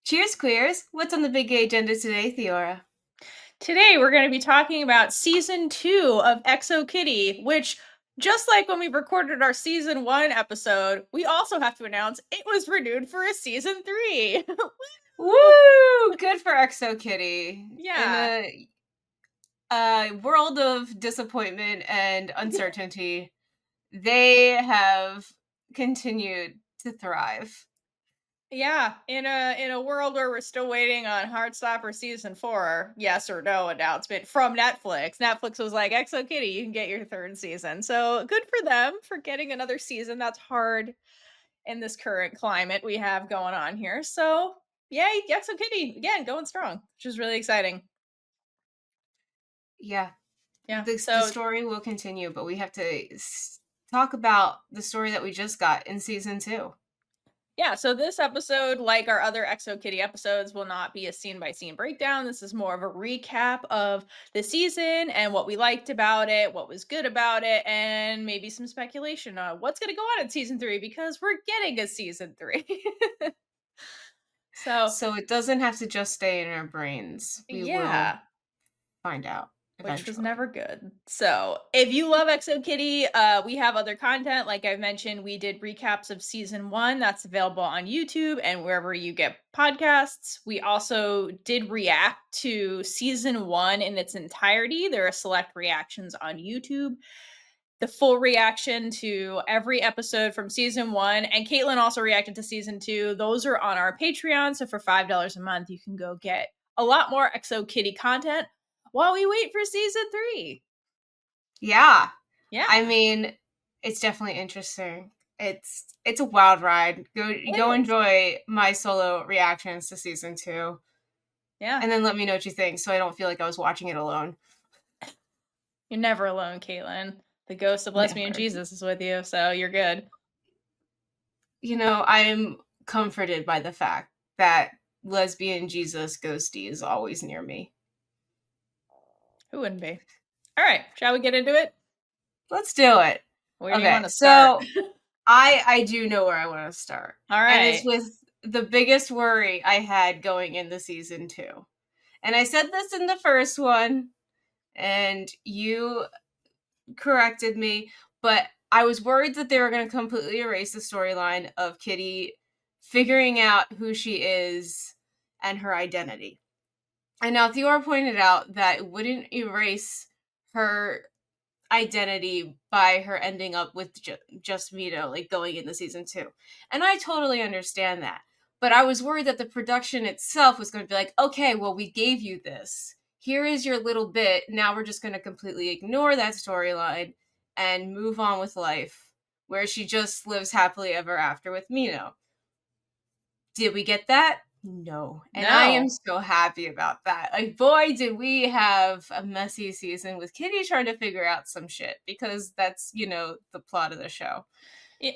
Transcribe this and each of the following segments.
Cheers, queers. What's on the big gay agenda today, Theora? Today, we're going to be talking about season 2 of Exo Kitty, which, just like when we recorded our season 1 episode, we also have to announce it was renewed for a season 3. Woo! Good for Exo Kitty. In Yeah. a world of disappointment and uncertainty, they have continued to thrive. Yeah, in a world where we're still waiting on Heartstopper season 4, yes or no announcement from Netflix. Netflix was like, "Exo Kitty, you can get your third season." So, good for them for getting another season. That's hard in this current climate we have going on here. So, yay, Exo Kitty again going strong, which is really exciting. Yeah, Yeah. the So, story will continue, but we have to talk about the story that we just got in season 2. yeah, so this episode, like our other Exo Kitty episodes, will not be a scene by scene breakdown. This is more of a recap of the season and what we liked about it, what was good about it, and maybe some speculation on what's going to go on in season 3 because we're getting a season 3. So, So it doesn't have to just stay in our brains. We will yeah. find out Which was eventually. never good. So, if you love Exo Kitty, we have other content. Like I've mentioned, we did recaps of season 1. That's available on YouTube and wherever you get podcasts. We also did react to season 1 in its entirety. There are select reactions on YouTube. The full reaction to every episode from season 1, and Caitlin also reacted to season 2. Those are on our Patreon. So for $5 a month, you can go get a lot more Exo Kitty content while we wait for season 3. Yeah. Yeah, I mean, it's definitely interesting. It's a wild ride. Go it is. enjoy my solo reactions to season 2 Yeah. and then let me know what you think so I don't feel like I was watching it alone. You're never alone, Caitlin. The ghost of lesbian Never. Jesus is with you, so you're good. I am comforted by the fact that lesbian Jesus ghosty is always near me. Who wouldn't be? All right, shall we get into it? Let's do it. Where do you Okay. want to start? So, I do know where I want to start. All And it's right. with the biggest worry I had going into season 2. And I said this in the first one, and you corrected me, but I was worried that they were going to completely erase the storyline of Kitty figuring out who she is and her identity. And now Theora pointed out that it wouldn't erase her identity by her ending up with just Mito, like going into season 2. And I totally understand that. But I was worried that the production itself was going to be like, okay, well, we gave you this. Here is your little bit. Now we're just going to completely ignore that storyline and move on with life, where she just lives happily ever after with Mito. Did we get that? No. And I am No. so happy about that. Like, boy, did we have a messy season with Kitty trying to figure out some shit because that's, the plot of the show.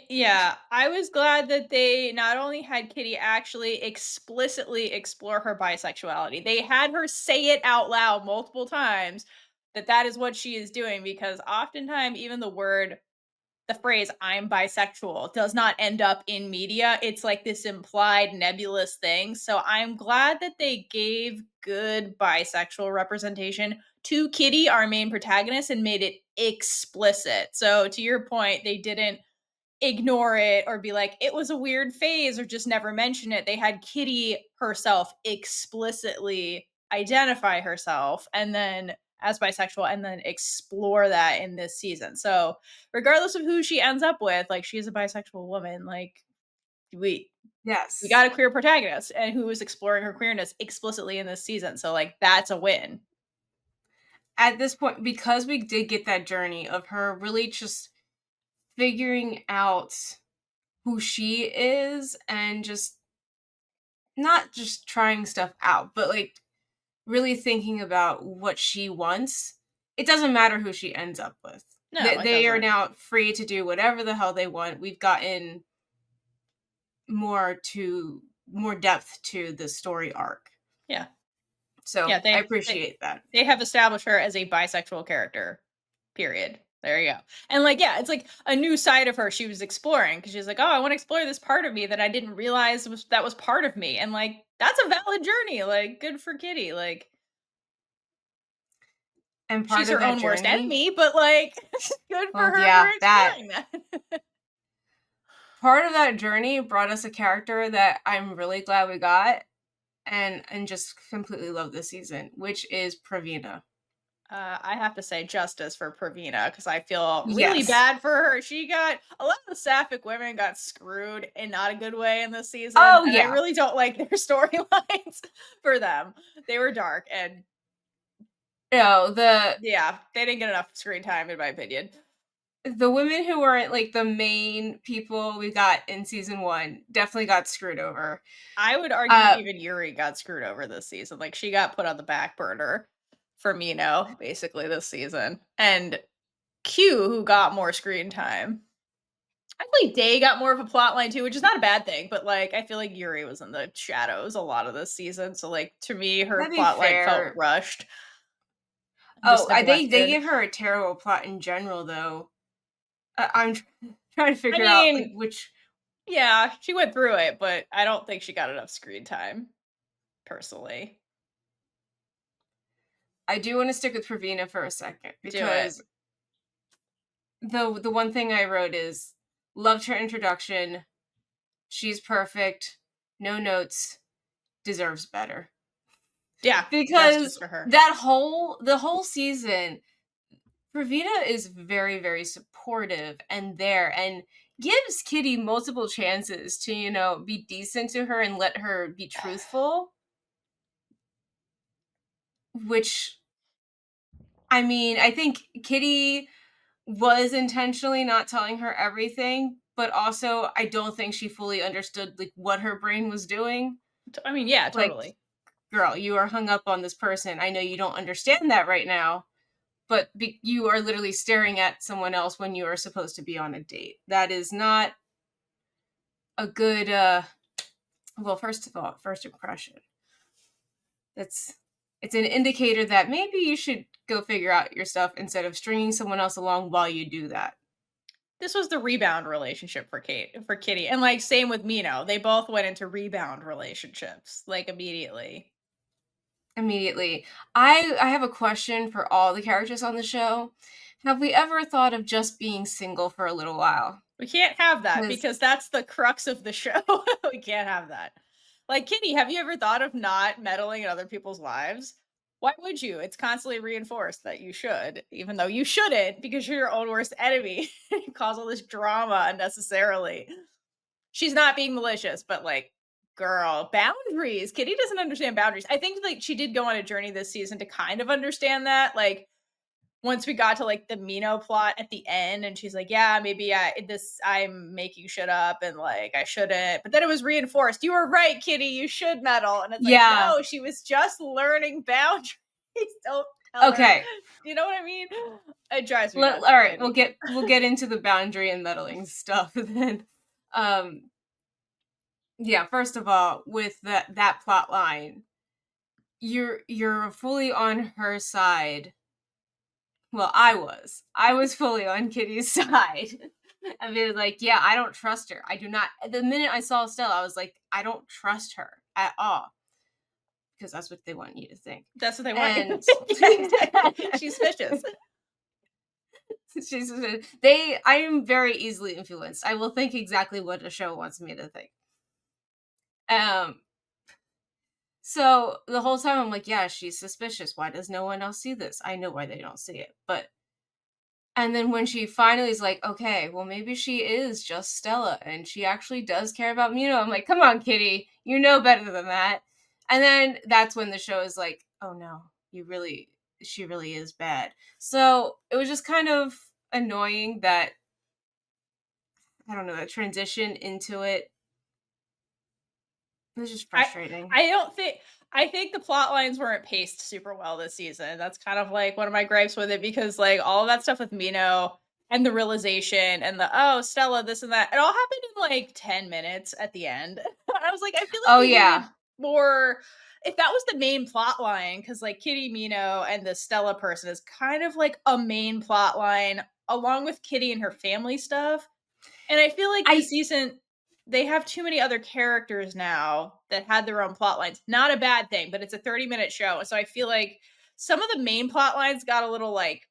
Yeah, I was glad that they not only had Kitty actually explicitly explore her bisexuality, they had her say it out loud multiple times that that is what she is doing because oftentimes even the phrase "I'm bisexual" does not end up in media. It's like this implied nebulous thing. So I'm glad that they gave good bisexual representation to Kitty, our main protagonist, and made it explicit. So to your point, they didn't ignore it or be like it was a weird phase or just never mention it. They had Kitty herself explicitly identify herself and then as bisexual and then explore that in this season. So, regardless of who she ends up with, like she's a bisexual woman, like we we Yes. got a queer protagonist and who is exploring her queerness explicitly in this season. So like that's a win. At this point, because we did get that journey of her really just figuring out who she is and just not just trying stuff out, but like really thinking about what she wants, it doesn't matter who she ends up with. No, it They are doesn't. now free to do whatever the hell they want. We've gotten more depth to the story arc. Yeah. So Yeah, I they appreciate that. they have established her as a bisexual character. Period. There you go. And like, yeah, it's like a new side of her she was exploring because she's like, oh, I want to explore this part of me that I didn't realize was part of me. And like, That's a valid journey, like, good for Kitty, like, And part she's of her that own worst journey, enemy, but, like, good for well, her yeah, for that exploring that. part of that journey brought us a character that I'm really glad we got and just completely love this season, which is Praveena. I have to say justice for Praveena because I feel really Yes. bad for her. She got a lot of the sapphic women got screwed in not a good way in this season, Oh, and I yeah. really don't like their storylines for them. They were dark, and No, the yeah, they didn't get enough screen time, in my opinion. the women who weren't, like, the main people we got in season 1 definitely got screwed over. I would argue Uh, even Yuri got screwed over this season. Like she got put on the back burner for Mino basically this season, and Q who got more screen time. Actually, Day got more of a plot line too, which is not a bad thing, but, like, I feel like Yuri was in the shadows a lot of this season, so, like, to me, her to be plot line felt fair, rushed, oh, just they neglected. gave her a terrible plot in general, though. I'm trying to I figure out, like, mean, which yeah, she went through it, but I don't think she got enough screen time, personally. I do wanna stick with Pravina for a second Do it. because the one thing I wrote is, "Loved her introduction, she's perfect, no notes, deserves better." Yeah, justice Because for her. the whole season, Pravina is very, very supportive and there and gives Kitty multiple chances to, be decent to her and let her be truthful, which I mean, I think Kitty was intentionally not telling her everything, but also I don't think she fully understood like what her brain was doing. I mean, yeah, Like, totally. girl, you are hung up on this person. I know you don't understand that right now, but you are literally staring at someone else when you are supposed to be on a date. That is not a good well, first of all, first impression. That's it's an indicator that maybe you should go figure out your stuff instead of stringing someone else along while you do that. This was the rebound relationship for Kitty, and, like, same with Mino. They both went into rebound relationships, like, immediately. Immediately. I have a question for all the characters on the show. Have we ever thought of just being single for a little while? We can't have that Because because that's the crux of the show. We can't have that. Like, Kitty, have you ever thought of not meddling in other people's lives? Why would you? It's constantly reinforced that you should, even though you shouldn't because you're your own worst enemy. You cause all this drama unnecessarily. She's not being malicious, but like, girl, boundaries. Kitty doesn't understand boundaries. I think like she did go on a journey this season to kind of understand that. Like, once we got to like the Mino plot at the end, and she's like, "Yeah, maybe I'm making shit up, and like I shouldn't." But then it was reinforced. You were right, Kitty. You should meddle. And it's like, yeah. no, she was just learning boundaries. Don't tell her. Okay. You know what I mean? It drives me All nuts, right, we'll Kitty. get into the boundary and meddling stuff then. Um yeah, first of all, with that plot line, you're fully on her side. Well, I was. I was fully on Kitty's side. I mean, like, yeah, I don't trust her. I do not. The minute I saw Stella, I was like, I don't trust her at all because that's what they want you to think. That's what they want you to And think. Yeah, exactly. She's vicious. she's they. I am very easily influenced. I will think exactly what a show wants me to think. Um. So the whole time I'm like, yeah, she's suspicious. Why does no one else see this? I know why they don't see it, but and then when she finally is like, okay, well, maybe she is just Stella and she actually does care about Mino. I'm like, come on, Kitty, you know better than that. And then that's when the show is like, oh no, she really is bad. So it was just kind of annoying that, I don't know, that transition into it. It was just I frustrating. I don't think I think the plot lines weren't paced super well this season. That's kind of like one of my gripes with it because like all of that stuff with Mino and the realization and the oh Stella this and that it all happened in like 10 minutes at the end. I was like I feel like Oh we needed yeah. more if that was the main plot line cuz like Kitty Mino and the Stella person is kind of like a main plot line along with Kitty and her family stuff. And I feel like this I season they have too many other characters now that had their own plot lines. Not a bad thing, but it's a 30-minute show. So I feel like some of the main plot lines got a little like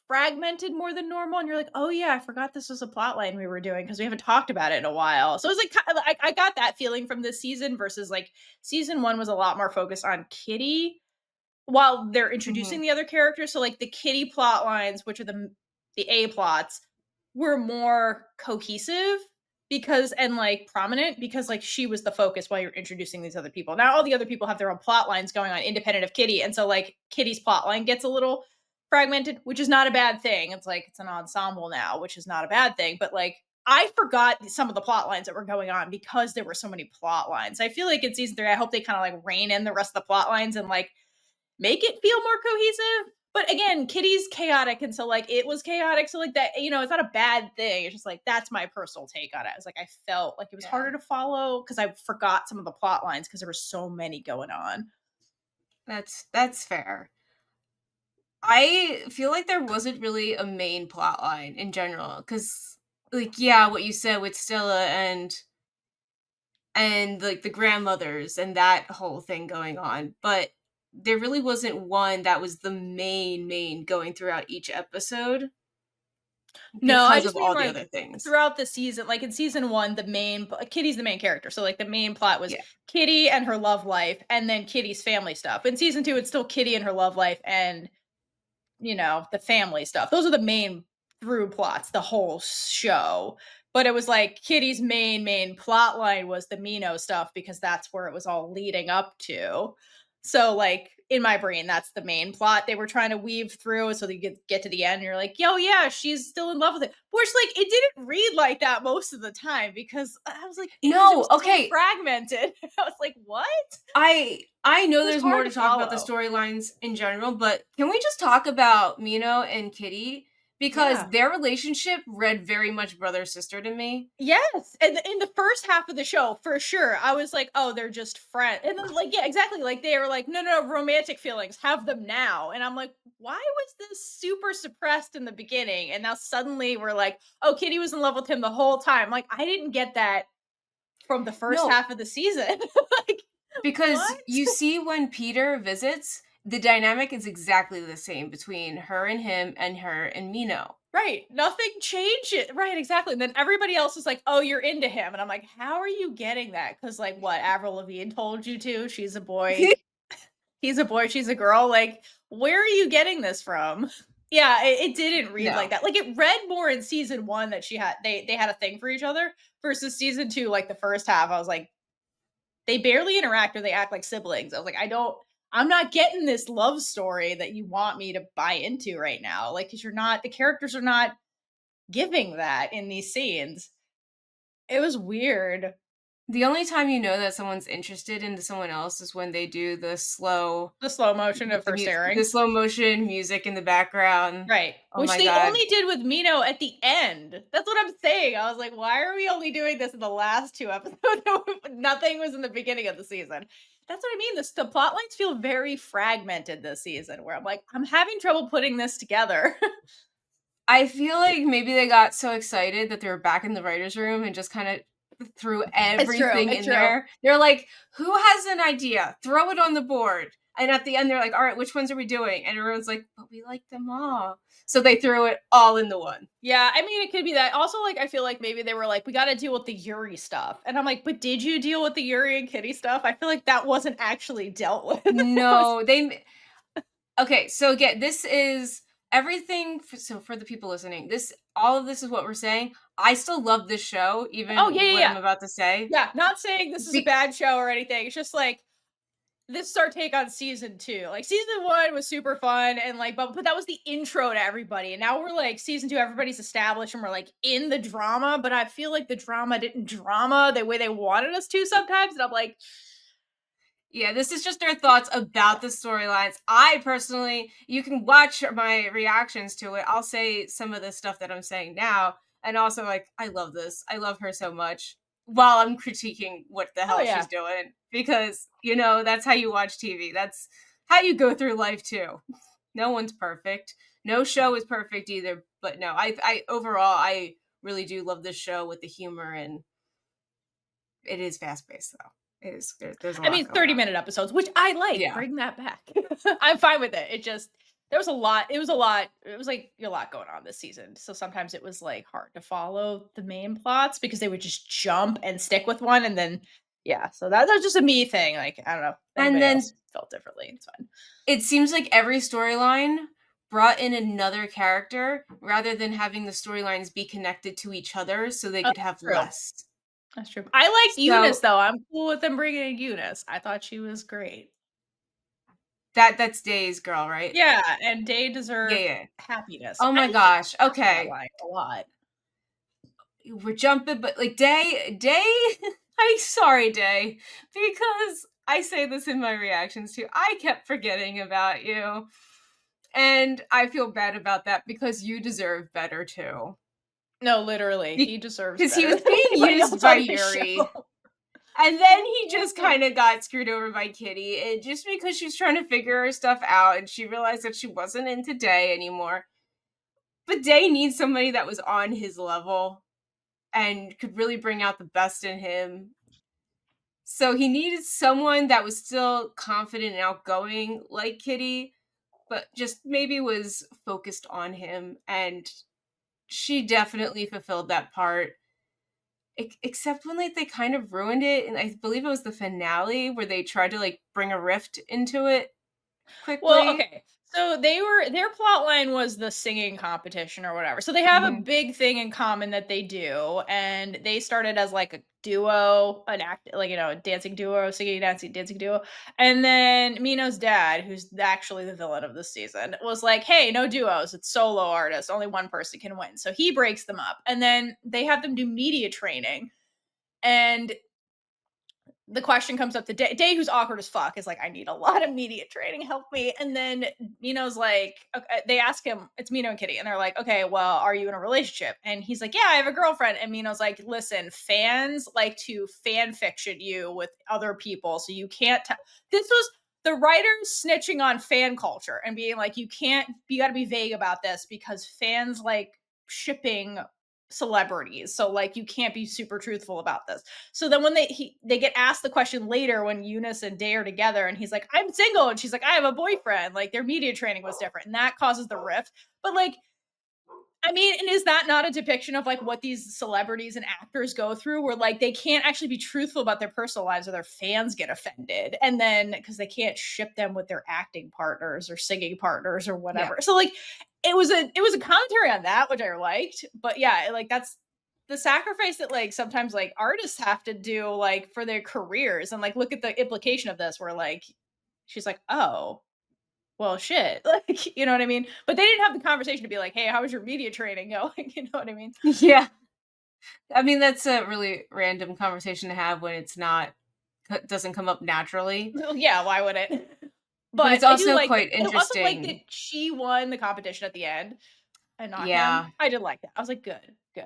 fragmented more than normal, and you're like, "Oh yeah, I forgot this was a plot line we were doing because we haven't talked about it in a while." So it was like I got that feeling from this season versus like season 1 was a lot more focused on Kitty while they're introducing Mhm. the other characters. So like the Kitty plot lines, which are the A plots, were more cohesive because and like prominent because like she was the focus while you're introducing these other people. Now all the other people have their own plot lines going on independent of Kitty, and so like Kitty's plot line gets a little fragmented, which is not a bad thing. It's like it's an ensemble now, which is not a bad thing. But like I forgot some of the plot lines that were going on because there were so many plot lines. I feel like in season 3, I hope they kind of like rein in the rest of the plot lines and like make it feel more cohesive. But again, Kitty's chaotic, and so like it was chaotic. So like that, it's not a bad thing. It's just like that's my personal take on it. It's like I felt like it was Yeah. harder to follow because I forgot some of the plot lines because there were so many going on. That's fair. I feel like there wasn't really a main plot line in general because, like, yeah, what you said with Stella and like the grandmothers and that whole thing going on, but there really wasn't one that was the main going throughout each episode No, I because just of mean all the like other things. throughout the season, like in season 1, Kitty's the main character. So like the main plot was Yeah. Kitty and her love life, and then Kitty's family stuff. In season 2, it's still Kitty and her love life and the family stuff. Those are the main through plots, the whole show. But it was like Kitty's main plot line was the Mino stuff because that's where it was all leading up to. So like in my brain, that's the main plot they were trying to weave through so that you get to the end and you're like, yo, yeah, she's still in love with it. Which like it didn't read like that most of the time because I was like, because it No, was so okay. fragmented. I was like, what? I know It was there's more hard to to talk about the follow. storylines in general, but can we just talk about Mino and Kitty because Yeah. their relationship read very much brother sister to me. Yes, and in the first half of the show, for sure, I was like, "Oh, they're just friends," and then, like, yeah, exactly, like, they were like, "No, no, no, romantic feelings, have them now," and I'm like, "Why was this super suppressed in the beginning, and now suddenly we're like, oh, Kitty was in love with him the whole time," like, I didn't get that from the first No, half of the season, like, because what? you see when Peter visits, the dynamic is exactly the same between her and him and her and Mino. Right, nothing changed it right, exactly, and then everybody else is like, "Oh, you're into him," and I'm like, "How are you getting that?" Because like, what, Avril Lavigne told you to? She's a boy. He's a boy, she's a girl, like, where are you getting this from? Yeah, it didn't read like No. that. Like, it read more in season 1 that they had a thing for each other versus season 2, like, the first half, I was like, they barely interact or they act like siblings. I was like, I'm not getting this love story that you want me to buy into right now, like, because 'cause you're not the characters are not giving that in these scenes. It was weird. The only time you know that someone's interested into someone else is when they do The slow motion of the her the staring. slow motion music in the background. Right, Oh which my they god. only did with Mino at the end. That's what I'm saying. I was like, "Why are we only doing this in the last 2 episodes? Nothing was in the beginning of the season." That's what I mean, the plot lines feel very fragmented this season, where I'm like, "I'm having trouble putting this together." I feel like maybe they got so excited that they were back in the writer's room and just kind of threw It's true, everything it's in true. there. They're like, "Who has an idea? Throw it on the board." And at the end, they're like, "All right, which ones are we doing?" And everyone's like, "But we like them all." So they threw it all in the one. Yeah, I mean, it could be that. Also, like, I feel like maybe they were like, "We gotta deal with the Yuri stuff." And I'm like, "But did you deal with the Yuri and Kitty stuff?" I feel like that wasn't actually dealt with. I was No, okay, so again, this is everything so for the people listening, this all of this is what we're saying. I still love this show, Oh, even yeah, yeah, what yeah. I'm about to say. Yeah, not saying this is a Be- bad show or anything. It's just like this is our take on season 2. Like season 1 was super fun and like but that was the intro to everybody. And now we're like season 2 everybody's established and we're like in the drama, but I feel like the drama didn't drama the way they wanted us to sometimes and I'm like Yeah, this is just our thoughts about the storylines. I personally, you can watch my reactions to it. I'll say some of the stuff that I'm saying now. And also, like, I love this. I love her so much while I'm critiquing what the oh hell she's yeah. doing. Because, that's how you watch TV. That's how you go through life, too. No one's perfect. No show is perfect either. But no, I overall, I really do love this show with the humor and It is fast paced though. It is. There's a I lot mean, going on. 30-minute episodes, which I like. Yeah. Bring that back. I'm fine with it. It just there was a lot. It was a lot. It was like a lot going on this season. So sometimes it was like hard to follow the main plots because they would just jump and stick with one, and then yeah. So that's just a me thing. Like I don't know if And anybody else then felt differently. It's fine. it seems like every storyline brought in another character rather than having the storylines be connected to each other so they Oh, could have true. less. That's true. I liked Eunice So though. I'm cool with them bringing in Eunice. I thought she was great. that's Day's girl, right? Yeah, and Day Yeah, deserved yeah. happiness. Oh I my liked gosh. her plot Okay. line a lot. We're jumping, but like Day, I'm sorry, Day, because I say this in my reactions too. I kept forgetting about you. And I feel bad about that because you deserve better too. No, literally, he deserves Because he better was than being anybody used else by on this Yuri. show. And then he just kind of got screwed over by Kitty. And just because she was trying to figure her stuff out and she realized that she wasn't into Day anymore. But Day needs somebody that was on his level and could really bring out the best in him. So he needed someone that was still confident and outgoing like Kitty, but just maybe was focused on him. And she definitely fulfilled that part. Except when like they kind of ruined it, and I believe it was the finale where they tried to like bring a rift into it Well, quickly. okay. So their plot line was the singing competition or whatever. So they have a Mhm. big thing in common that they do, and they started as like a duo, an act like a dancing duo, singing, dancing duo. And then Mino's dad, who's actually the villain of this season, was like, "Hey, no duos. It's solo artists. Only one person can win." So he breaks them up, and then they have them do media training. And the question comes up to Day, who's awkward as fuck, is like, I need a lot of media training, help me. And then Mino's like, okay, they ask him, it's Mino and Kitty, and they're like, okay, well, are you in a relationship? And he's like, yeah, I have a girlfriend. And Mino's like, listen, fans like to fan fiction you with other people, so you can't. This was the writers snitching on fan culture and being like, you got to be vague about this because fans like shipping celebrities, so like you can't be super truthful about this. So then when they get asked the question later when Eunice and Day are together, and he's like, I'm single, and she's like, I have a boyfriend. Like their media training was different, and that causes the rift. But like, I mean, and is that not a depiction of like what these celebrities and actors go through, where like they can't actually be truthful about their personal lives, or their fans get offended, and then because they can't ship them with their acting partners or singing partners or Yeah. whatever. So like, it was a commentary on that, which I liked. But yeah, like that's the sacrifice that like sometimes like artists have to do like for their careers, and like look at the implication of this, where like she's like, oh, well, shit. Like, you know what I mean? But they didn't have the conversation to be like, "Hey, how was your media training going?" You know what I mean? Yeah. I mean, that's a really random conversation to have when it's not doesn't come up naturally. Well, yeah, why would it? But But it's I do also like that. quite I also like that interesting. she won the competition at the end and not him. Yeah. I did like that. I was like, good, good.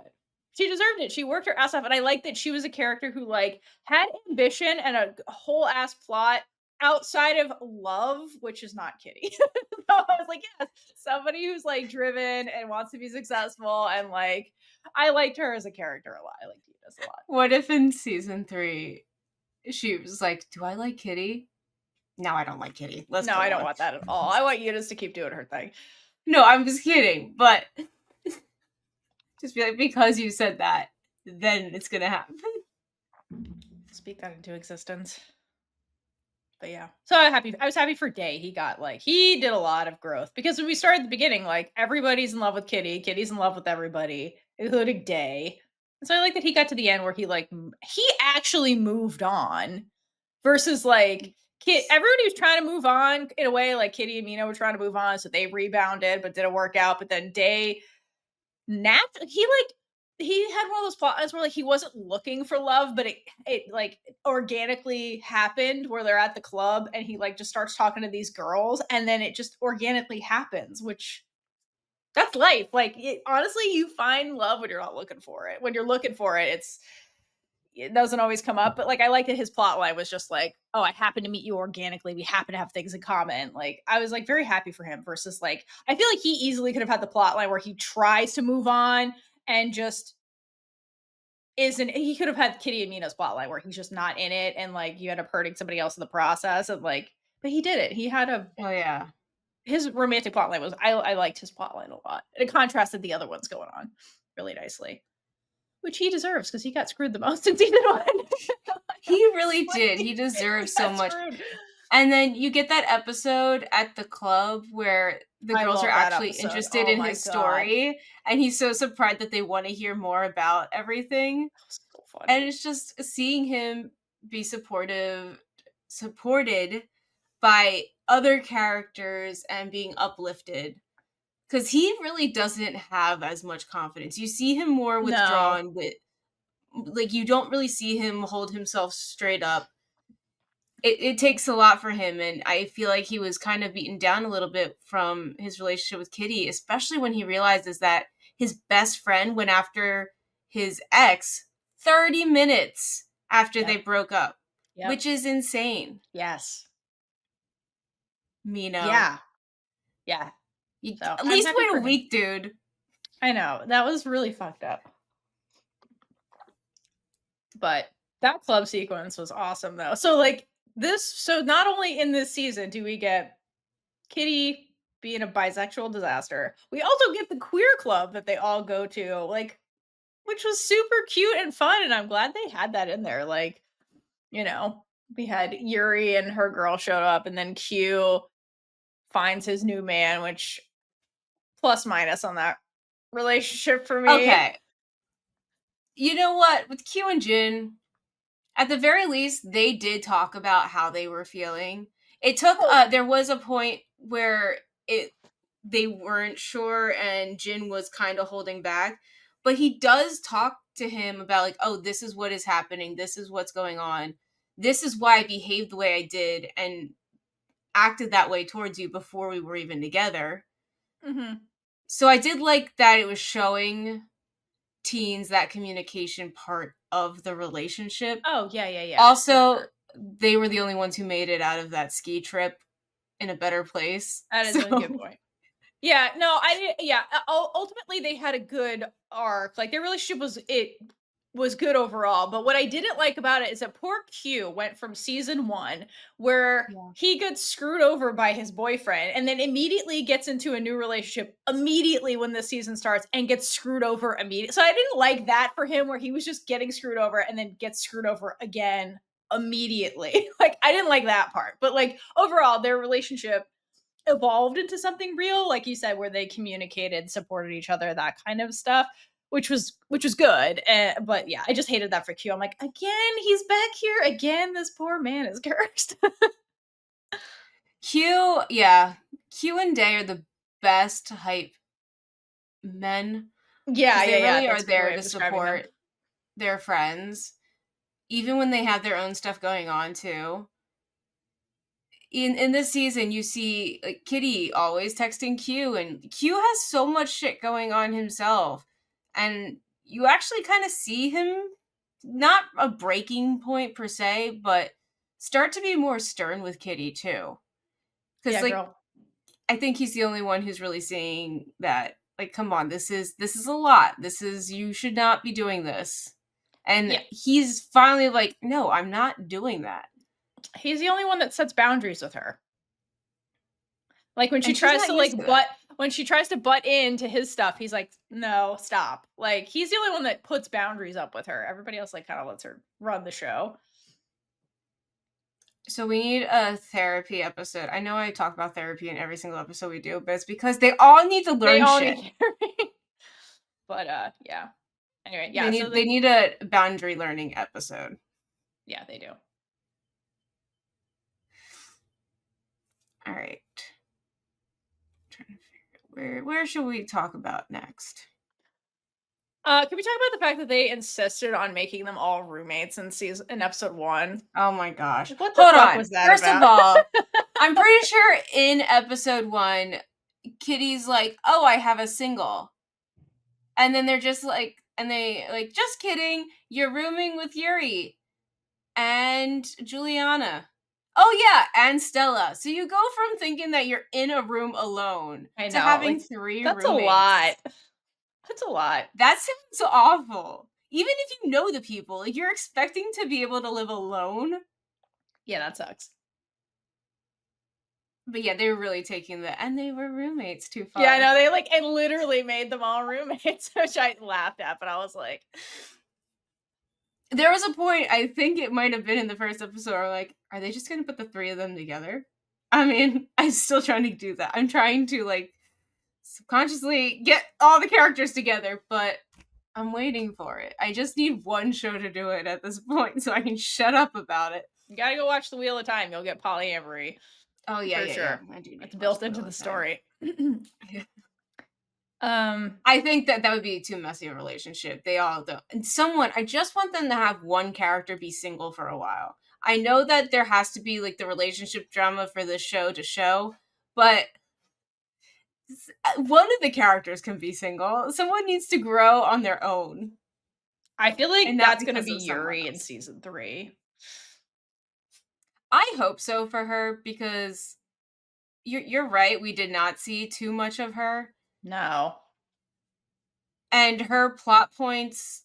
She deserved it. She worked her ass off, and I like that she was a character who like had ambition and a whole ass plot outside of love, which is not Kitty. So I was like, yes, somebody who's like driven and wants to be successful, and like I liked her as a character a lot. I liked Eunice a lot. What if in season 3 she was like, "Do I like Kitty? No, I don't like Kitty. Let's No, go I don't on." want that at all. I want Eunice to keep doing her thing. No, I'm just kidding. But just be like, because you said that, then it's gonna happen. Speak that into existence. But yeah. So I was happy for Day. He did a lot of growth, because when we started at the beginning, like everybody's in love with Kitty, Kitty's in love with everybody, including Day. And so I like that he got to the end where he actually moved on versus like everybody was trying to move on in a way, like Kitty and Mina were trying to move on, so they rebounded but didn't work out. But then Day he had one of those plot lines where like he wasn't looking for love, but it like organically happened, where they're at the club and he like just starts talking to these girls, and then it just organically happens, which that's life. Like honestly, you find love when you're not looking for it. When you're looking for it, it doesn't always come up. But like I like that his plot line was just like, oh, I happen to meet you organically. We happen to have things in common. Like I was like very happy for him, versus like I feel like he easily could have had the plot line where he tries to move on and just isn't he could have had Kitty and Mina's plotline where he's just not in it and, like, you end up hurting somebody else in the process and, like but he did it. He had a Oh, yeah. his romantic plotline was I liked his plotline a lot. It contrasted the other ones going on really nicely, which he deserves because he got screwed the most in season 1. He really did. Honestly, He deserves he so got much. screwed. And then you get that episode at the club where the I girls are love that actually episode. interested Oh in my his god. story, and he's so surprised that they wanna hear more about everything. That was so And funny. it's just seeing him be supported by other characters and being uplifted, because he really doesn't have as much confidence. You see him more No. withdrawn with like, you don't really see him hold himself straight up. It takes a lot for him, and I feel like he was kind of beaten down a little bit from his relationship with Kitty, especially when he realizes that his best friend went after his ex 30 minutes after they Yep. broke up, Yep. which is insane. Yes. Mino, Yeah. Yeah. you So, at I'm least happy wait a for him. week, dude. I know. That was really fucked up. But that club sequence was awesome though. So, like, so not only in this season do we get Kitty being a bisexual disaster, we also get the queer club that they all go to, like, which was super cute and fun, and I'm glad they had that in there. Like, you know, we had Yuri and her girl showed up, and then Q finds his new man, which plus minus on that relationship for me. Okay, you know what? With Q and Jin, at the very least, they did talk about how they were feeling. It took Oh, there was a point where it they weren't sure and Jin was kind of holding back, but he does talk to him about like, "Oh, this is what is happening. This is what's going on. This is why I behaved the way I did and acted that way towards you before we were even together." mhm. So I did like that it was showing teens that communication part of the relationship. Oh, yeah, yeah, yeah, for Also, sure. they were the only ones who made it out of that ski trip in a better place. That is a good So, point. Yeah, no, I didn't yeah, ultimately, they had a good arc, like, their relationship was good overall, but what I didn't like about it is that poor Q went from season 1, where yeah. he gets screwed over by his boyfriend, and then immediately gets into a new relationship immediately when the season starts, and gets screwed over immediately. So I didn't like that for him, where he was just getting screwed over and then gets screwed over again immediately. Like, I didn't like that part, but, like, overall, their relationship evolved into something real, like you said, where they communicated, supported each other, that kind of stuff, which was good. But yeah, I just hated that for Q. I'm like, again, he's back here again. This poor man is cursed. Q, yeah. Q and Day are the best hype men Yeah, because yeah, they yeah. really are That's a good there way of to describing them. support their friends, even when they have their own stuff going on too. In this season, you see like Kitty always texting Q, and Q has so much shit going on himself, and you actually kind of see him not a breaking point per se, but start to be more stern with Kitty too. Because Yeah, like girl. I think he's the only one who's really seeing that. Like, come on, this is a lot. This is you should not be doing this, and Yeah, he's finally like, no, I'm not doing that. he's the only one that sets boundaries with her. Like when she And she's tries not to used to that. butt into his stuff, he's like, "No, stop." Like he's the only one that puts boundaries up with her. Everybody else like kind of lets her run the show. So we need a therapy episode. I know I talk about therapy in every single episode we do, but it's because they all need to They learn all shit. need therapy. But yeah. Anyway, They yeah, so need they the need a boundary learning episode. yeah, they do. All right. Trying to figure out where should we talk about next? Can we talk about the fact that they insisted on making them all roommates in episode 1? Oh my gosh. What the Hold fuck on. was that First of about? all, I'm pretty sure in episode 1, Kitty's like, "Oh, I have a single." And then they're just like and they like, "Just kidding. You're rooming with Yuri and Juliana." Oh yeah, and Stella. So you go from thinking that you're in a room alone I to know, having like 3 that's a lot. roommates. That's a lot. That sounds awful. Even if you know the people, like, you're expecting to be able to live alone. Yeah, that sucks. But yeah, they were really taking the and they were roommates too Yeah, I far. know, they, like, it literally made them all roommates, which I laughed at, but I was like, There was a point, I think it might have been in the first episode, where like, are they just gonna put the three of them together? I mean, I'm still trying to do that. I'm trying to like subconsciously get all the characters together, but I'm waiting for it. I just need one show to do it at this point so I can shut up about it. "You gotta go watch The Wheel of Time, you'll get polyamory Oh yeah, for yeah, yeah. sure." I do need It's to watch built The into Wheel the of Time. story. Um, I think that would be too messy a relationship. They all don't. And someone, I just want them to have one character be single for a while. I know that there has to be like the relationship drama for the show to show, but one of the characters can be single. Someone needs to grow on their own I feel and like not that's gonna because be of someone Yuri in else. season 3. I hope so for her because you're right. We did not see too much of her, No. and her plot points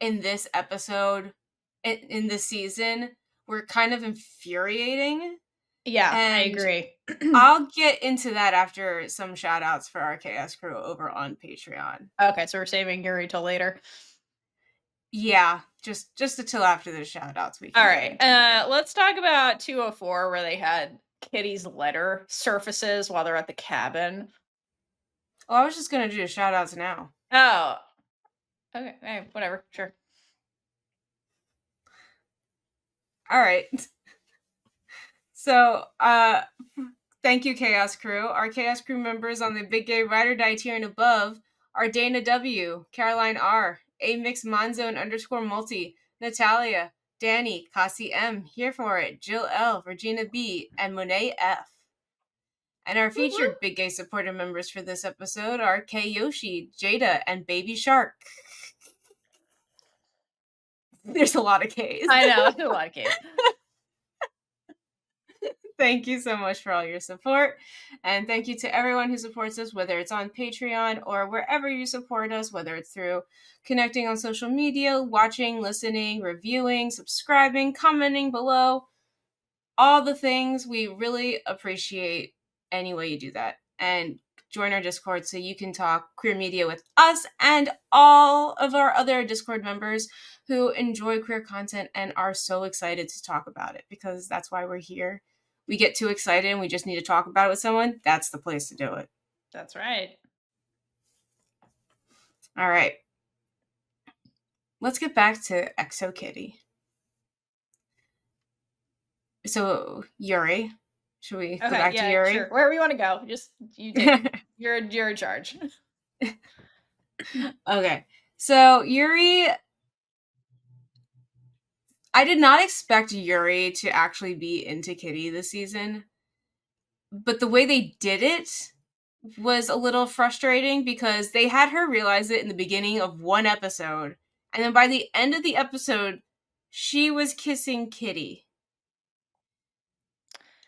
in this episode, in this season, were kind of infuriating. Yeah, I And agree. I'll get into that after some shout outs for our Chaos Crew over on Patreon. Okay, so we're saving Yuri till later. Yeah, just until after the shout outs we can get Alright, into Yuri. let's talk about 204 where they had Kitty's letter surfaces while they're at the cabin. Oh, I was just gonna do the shout outs now. Oh, okay, hey, whatever, sure. All right. So, thank you, Chaos Crew. Our Chaos Crew members on the Big Gay Ride or Die tier and above are Dana W, Caroline R, A Mix Monzone _ Multi, Natalia, Danny, Cassie M, Here For It, Jill L, Regina B, and Monet F. And our Woo woo. featured Big Gay supporter members for this episode are Kay Yoshi, Jada, and Baby Shark. There's a lot of Ks. I know, that's a lot of kids. Thank you so much for all your support. And thank you to everyone who supports us, whether it's on Patreon or wherever you support us, whether it's through connecting on social media, watching, listening, reviewing, subscribing, commenting below, all the things. We really appreciate any way you do that. And join our Discord so you can talk queer media with us and all of our other Discord members who enjoy queer content and are so excited to talk about it, because that's why we're here. We get too excited and we just need to talk about it with someone. That's the place to do it. That's right. All right. Let's get back to Exo Kitty. So, Yuri. Should we go Okay, back to yeah, Yuri? sure. Wherever you want to go, just you take. You're in charge. Okay. So, Yuri, I did not expect Yuri to actually be into Kitty this season, but the way they did it was a little frustrating because they had her realize it in the beginning of one episode, and then by the end of the episode, she was kissing Kitty.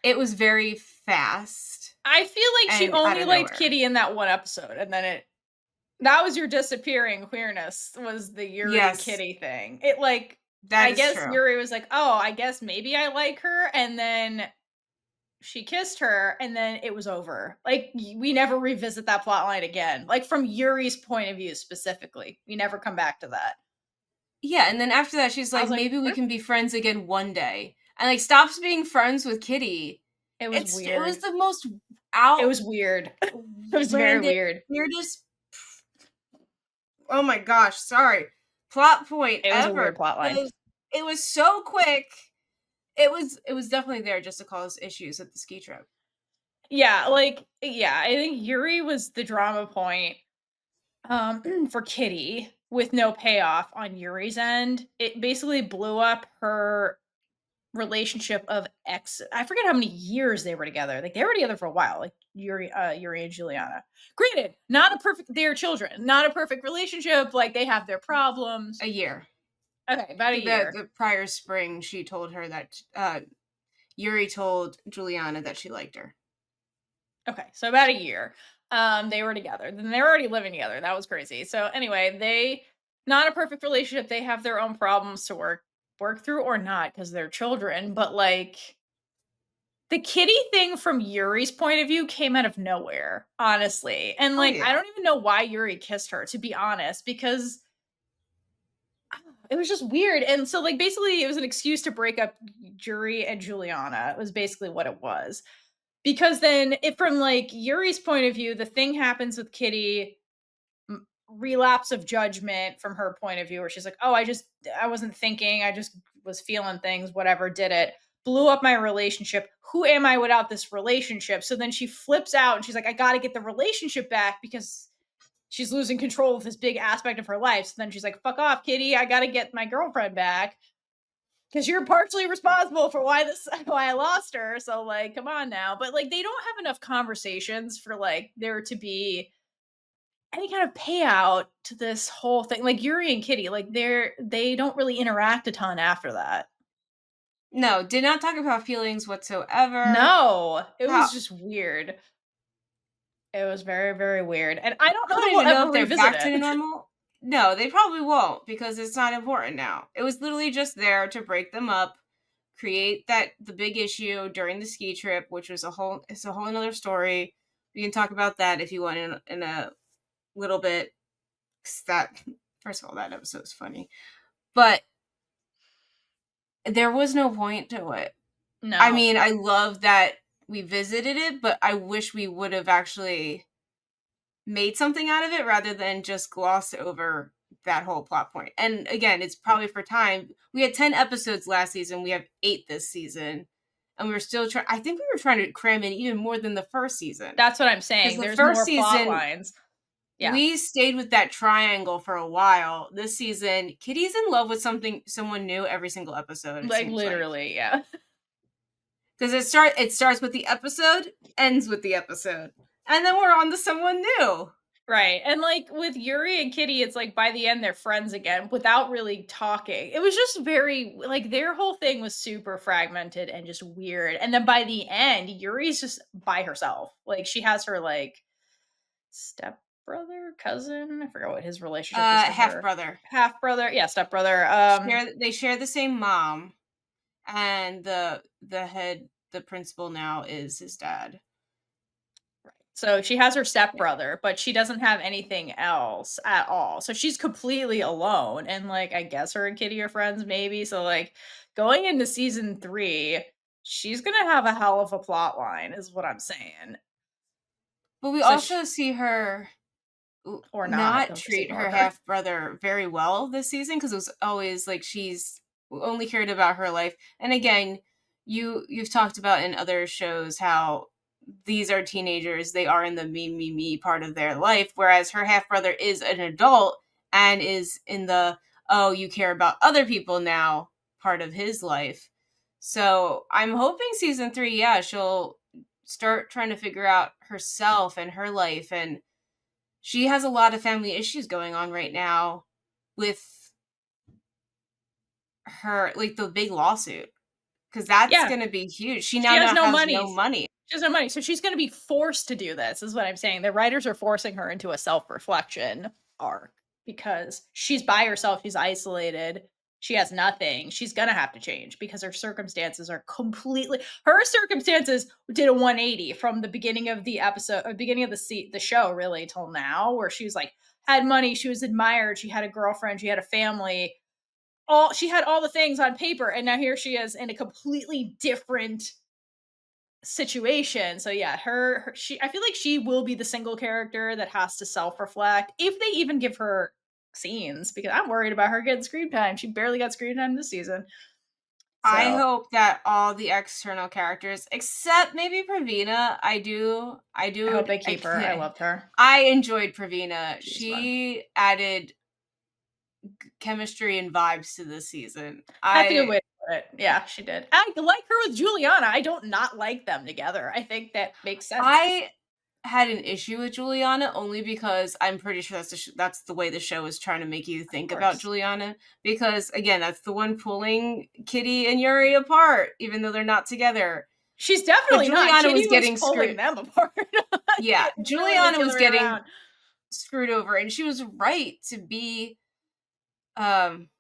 It was very fast I feel like she and out only of liked nowhere. Kitty in that one episode, and then that was your disappearing queerness, was the Yuri Yes, Kitty thing. It like that I is guess true. Yuri was like, "Oh, I guess maybe I like her," and then she kissed her, and then it was over. Like we never revisit that plot line again. Like from Yuri's point of view specifically, we never come back to that. Yeah, and then after that, she's I like, was like, maybe we "What?" can be friends again one day, and like stops being friends with Kitty. It was It was weird. the most It was weird. It was very outlandish, weird. weirdest. Oh my gosh, sorry. Plot point It was a ever. weird plot line. It was so quick. It was definitely there just to cause issues at the ski trip. Yeah, like yeah, I think Yuri was the drama point for Kitty with no payoff on Yuri's end. It basically blew up her relationship of I forget how many years they were together. Like they were together for a while, like Yuri and Juliana. Granted, not a perfect they are children, not a perfect relationship, like they have their problems. A year. Okay, about a year. The prior spring, she told her that Yuri told Juliana that she liked her. Okay, so about a year. They were together. Then they were already living together. That was crazy. So anyway, they Not a perfect relationship. They have their own problems to work through or not because they're children, but, like, the kitty thing from Yuri's point of view came out of nowhere, honestly, and, Oh like, I yeah. don't even know why Yuri kissed her, to be honest, because it was just weird, and so, like, basically, it was an excuse to break up Yuri and Juliana. It was basically what it was. Because then if from, like, Yuri's point of view, the thing happens with Kitty, relapse of judgment from her point of view, where she's like, "Oh, I wasn't thinking, I just was feeling things, whatever, did it. Blew up my relationship. Who am I without this relationship?" So then she flips out and she's like, "I got to get the relationship back because she's losing control of this big aspect of her life." So then she's like, "Fuck off, Kitty. I got to get my girlfriend back because you're partially responsible for why I lost her. So, like, come on now." But, like, they don't have enough conversations for, like, there to be any kind of payout to this whole thing. Like, Yuri and Kitty, like, they don't really interact a ton after that. No, did not talk about feelings whatsoever. No, it How was just weird. It was very, very weird, and I don't I know don't that we'll even know ever if they're revisit back to it. the normal. No, they probably won't because it's not important now. It was literally just there to break them up, create that the big issue during the ski trip, which was a whole another story. We can talk about that if you want in a little bit. 'Cause that first of all, that episode was funny, but there was no point to it. I No, mean, I love that we visited it, but I wish we would have actually made something out of it rather than just gloss over that whole plot point. And again, it's probably for time. We had 10 episodes last season, we have 8 this season. And we were still trying I think we were trying to cram in even more than the first season. that's what I'm Because saying. the There's first more plot season, lines. Yeah, we stayed with that triangle for a while. This season, Kitty's in love with someone new every single episode, it like, seems like. literally, yeah. Because it starts with the episode, ends with the episode. And then we're on to someone new. Right, and, like, with Yuri and Kitty, it's like by the end, they're friends again without really talking. It was just very like, their whole thing was super fragmented and just weird, and then by the end, Yuri's just by herself. Like, she has her, like, stepbrother, cousin? I forgot what his relationship is to Half her. brother. Half-brother? Yeah, stepbrother, They share the same mom, and the principal now is his dad. so she has her Yeah. stepbrother, but she doesn't have anything else at all. So she's completely alone. And, like, I guess her and Kitty are friends, maybe. So, like, going into season 3, she's gonna have a hell of a plot line, is what I'm saying. But we So also see her or not, not they'll just treat ignore her her. half brother very well this season because it was always like she's only cared about her life. And again, you've talked about in other shows how these are teenagers, they are in the me part of their life, whereas her half brother is an adult and is in the oh, you care about other people now part of his life. So I'm hoping season 3, yeah, she'll start trying to figure out herself and her life, and she has a lot of family issues going on right now with her, like the big lawsuit, because that's Yeah, going to be huge. She she now has no has money. no money. She has no money, so she's gonna be forced to do this, is what I'm saying. The writers are forcing her into a self-reflection arc because she's by herself, she's isolated, she has nothing. She's gonna have to change because her circumstances are completely her circumstances did a 180 from the beginning of the episode beginning of the show really till now, where she was like had money, she was admired, she had a girlfriend, she had a family, all she had all the things on paper, and now here she is in a completely different situation. So yeah, her she I feel like she will be the single character that has to self-reflect if they even give her scenes because I'm worried about her getting screen time. She barely got screen time this season. I So hope that all the external characters, except maybe Praveena, I hope they keep her. I loved her. I enjoyed Praveena. She was fun. She added chemistry and vibes to this season. That's a good way to put it. Yeah, she did. I like her with Juliana. I don't not like them together. I think that makes sense. I had an issue with Juliana only because I'm pretty sure that's the way the show is trying to make you Of think about course. Juliana, because again, that's the one pulling Kitty and Yuri apart even though they're not together. She's But definitely not. Juliana was Kitty was getting pulling screwed. them apart. Yeah, Really, Juliana the was other way getting around. screwed over, and she was right to be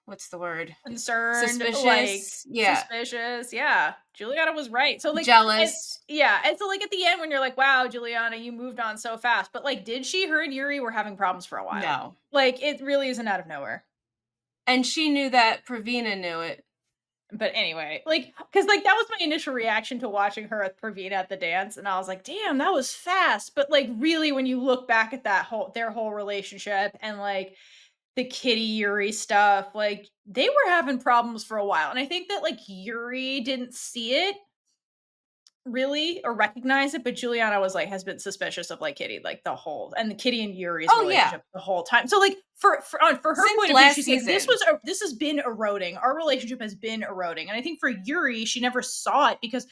what's the word? Concerned, like, Suspicious. Yeah. suspicious. Yeah, Juliana was right. So, like, and Jealous. yeah, and so, like, at the end when you're like, "Wow, Juliana, you moved on so fast." But, like, did she? Her and Yuri were having problems for a while. No. Like, it really isn't out of nowhere. And she knew that Praveena knew it. But anyway, like, because like, that was my initial reaction to watching her with Praveena at the dance, and I was like, "Damn, that was fast." But, like, really, when you look back at their whole relationship and, like, the Kitty Yuri stuff, like, they were having problems for a while, and I think that, like, Yuri didn't see it really or recognize it, but Juliana was like has been suspicious of like Kitty like the whole and the Kitty and Yuri's Oh, yeah. relationship the whole time. So like for her Since point of view, last she's like season. this has been eroding. Our relationship has been eroding. And I think for Yuri, she never saw it because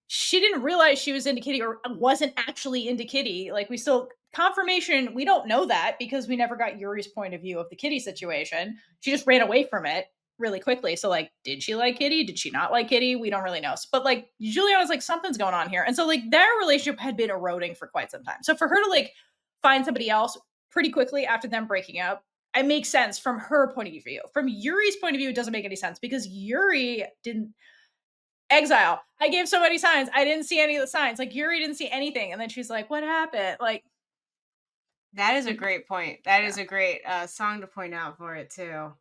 she didn't realize she was into Kitty or wasn't actually into Kitty. Like we still confirmation, we don't know that because we never got Yuri's point of view of the Kitty situation. She just ran away from it really quickly. So like, did she like Kitty? Did she not like Kitty? We don't really know. But like Juliana's like something's going on here. And so like their relationship had been eroding for quite some time. So for her to like find somebody else pretty quickly after them breaking up, it makes sense from her point of view. From Yuri's point of view, it doesn't make any sense because Yuri didn't exile. I gave so many signs. I didn't see any of the signs. Like Yuri didn't see anything. And then she's like, what happened? Like, That is a like great point. That yeah. is a great song to point out for it too.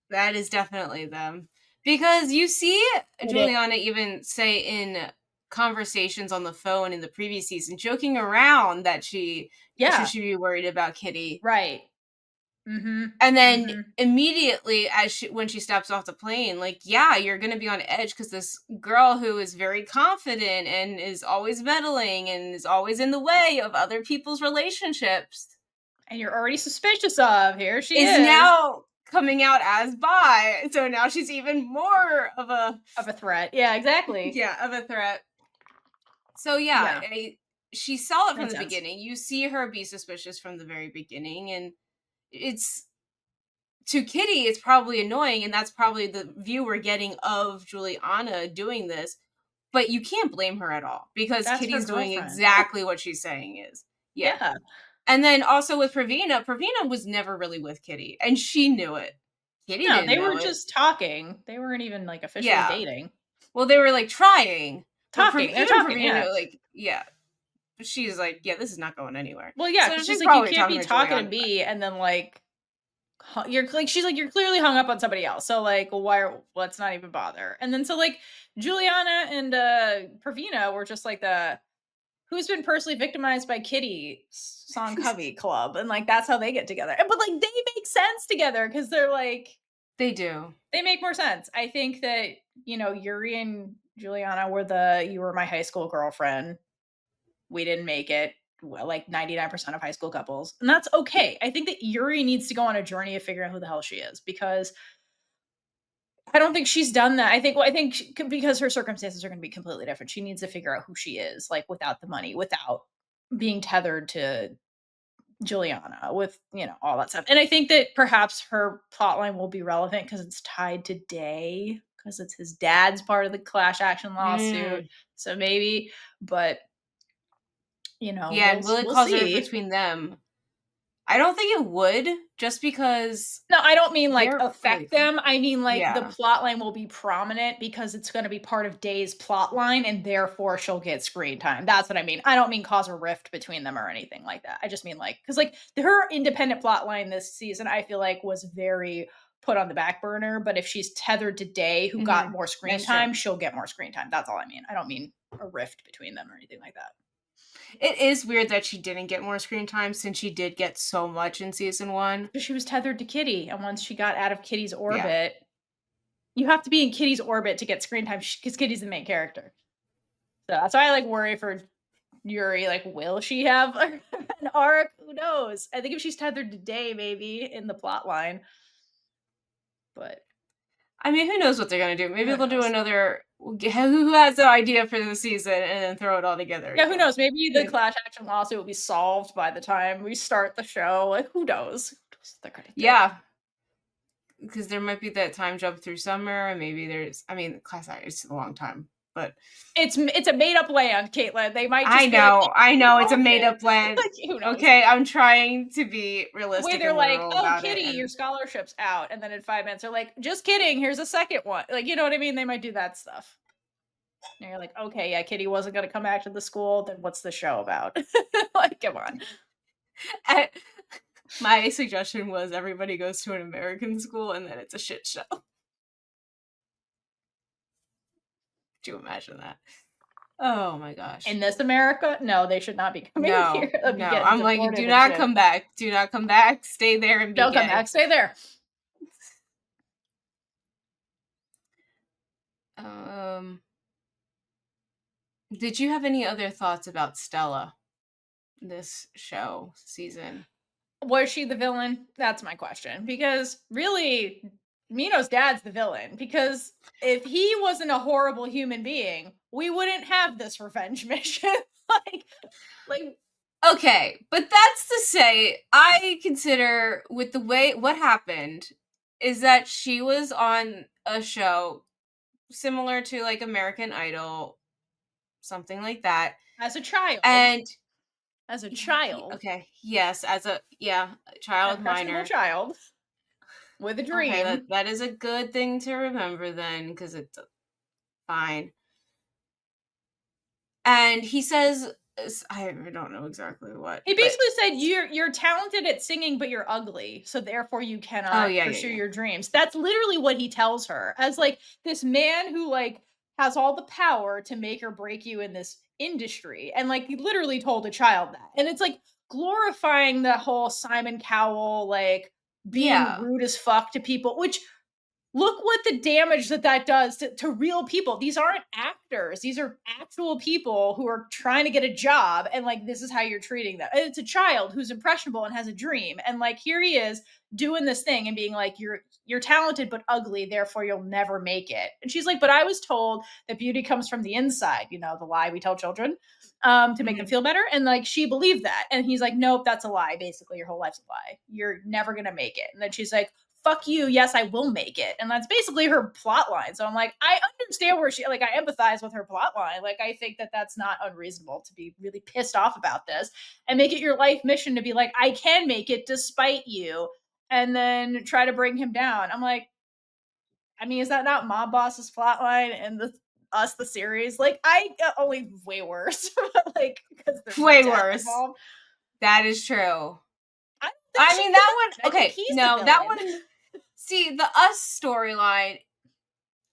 That is definitely them. Because you see It is. Juliana even say in conversations on the phone in the previous season, joking around that she should Yeah. she be worried about Kitty. Right. Mm-hmm. And then Mm-hmm. immediately when she steps off the plane, like, yeah, you're gonna be on edge because this girl who is very confident and is always meddling and is always in the way of other people's relationships And you're already suspicious of. Here she is is. now coming out as bi. So now she's even more of a Of a threat. Yeah, exactly. yeah, of a threat. So yeah, Yeah. she saw it from Makes the sense. beginning. You see her be suspicious from the very beginning, and it's to Kitty, it's probably annoying, and that's probably the view we're getting of Juliana doing this. But you can't blame her at all because That's her Kitty's doing girlfriend. exactly what she's saying is. Yeah. Yeah. And then also with Praveena was never really with Kitty, and she knew it. Kitty No, didn't they know were it. just talking. They weren't even like officially Yeah. dating. Well, they were like trying, but Talking. They're even talking, yeah. Praveena, like, yeah, she's like, yeah, this is not going anywhere. Well, yeah, So because she's she's like, you probably can't talking be to talking to Juliana. me and then like you're like she's like you're clearly hung up on somebody else. So like, well, let's not even bother. And then so like Juliana and Pravina were just like the who's been personally victimized by Kitty Song Covey Club, and like that's how they get together. But like they make sense together because they're like They do. they make more sense. I think that Yuri and Juliana were you were my high school girlfriend. We didn't make it. Well, like 99% of high school couples. And that's okay. I think that Yuri needs to go on a journey of figuring out who the hell she is because I don't think she's done that. I think because her circumstances are going to be completely different. She needs to figure out who she is, like without the money, without being tethered to Juliana, with all that stuff. And I think that perhaps her plotline will be relevant because it's tied to Day, because it's his dad's part of the clash action lawsuit. Mm. So maybe, but Yeah, and will it we'll cause a rift see. between them? I don't think it would, just because No, I don't mean like they're really affect close. them. I mean like the Yeah. plot line will be prominent because it's going to be part of Day's plot line and therefore she'll get screen time. That's what I mean. I don't mean cause a rift between them or anything like that. I just mean like cuz like her independent plot line this season I feel like was very put on the back burner, but if she's tethered to Day who got Mhm. more screen That's true. time, she'll get more screen time. That's all I mean. I don't mean a rift between them or anything like that. It is weird that she didn't get more screen time since she did get so much in season 1. But she was tethered to Kitty and once she got out of Kitty's Yeah. orbit, you have to be in Kitty's orbit to get screen time because Kitty's the main character. So that's why I like worry for Yuri. Like, will she have an arc? Who knows? I think if she's tethered to Day, maybe in the plot line. But I mean, who knows what they're gonna do? Maybe who they'll do knows? another who has the idea for the season and then throw it all together Yeah, who again. knows? Maybe the Yeah. clash action lawsuit will be solved by the time we start the show. Like, who knows? Who knows what they're gonna do? Yeah, because there might be that time jump through summer, and maybe there's I mean, class act it's a long time. but it's a made up land, Caitlin. They might I just be like, know, I "Hey, know it's a own made it." up land. Like, who knows? Okay, I'm trying to be The way realistic they're and like, literal "Oh, about it, Kitty, your and scholarship's out," and then in 5 minutes they're like, "Just kidding. Here's a second one." Like, you know what I mean? They might do that stuff. And you're like, "Okay, yeah, Kitty wasn't gonna come back to the school. Then what's the show about?" Like, come on. and my suggestion was everybody goes to an American school and then it's a shit show. Could you imagine that? Oh my In gosh. this America, no, they should not be coming here. No, They'll be no. getting I'm like, do deported and not shit. come back. Do not come back. Stay there and be Don't come back. gay. Stay there. Um, did you have any other thoughts about Stella this show season? Was she the villain? That's my question. Because really, Mino's dad's the villain. Because if he wasn't a horrible human being, we wouldn't have this revenge mission. like, Okay, but that's to say, I consider with the way what happened is that she was on a show similar to like American Idol, something like that. as a child, And as a child, okay, yes, as a an child impressionable minor. child with a Okay, dream. that is a good thing to remember then because it's fine. And he says, I don't know exactly what, He but basically said you're talented at singing, but you're ugly, so therefore you oh cannot yeah, yeah, pursue yeah, your dreams. That's literally what he tells her as like this man who like has all the power to make or break you in this industry, and like he literally told a child that, and it's like glorifying the whole Simon Cowell like being yeah, rude as fuck to people, which look what the damage that does to real people. These aren't actors. These are actual people who are trying to get a job, and like this is how you're treating them. And it's a child who's impressionable and has a dream, and like here he is doing this thing and being like you're talented but ugly, therefore you'll never make it. And she's like, but I was told that beauty comes from the inside, you know, the lie we tell children to make them hmm feel better. And like she believed that, and he's like, nope, that's a lie. Basically your whole life's a lie, you're never gonna make it. And then she's like, fuck you, yes, I will make it. And that's basically her plot line. So I'm like, I understand where she, like, I empathize with her plot line. Like, I think that that's not unreasonable to be really pissed off about this and make it your life mission to be like, I can make it despite you, and then try to bring him down. I'm like, I mean, is that not Mob Boss's plot line and the series? Like, I only way worse, like, because there's no way death worse. involved. That is true. I don't think I she's mean, the that villain. I one. think Okay, he's the no, that villain. one. See, the us storyline,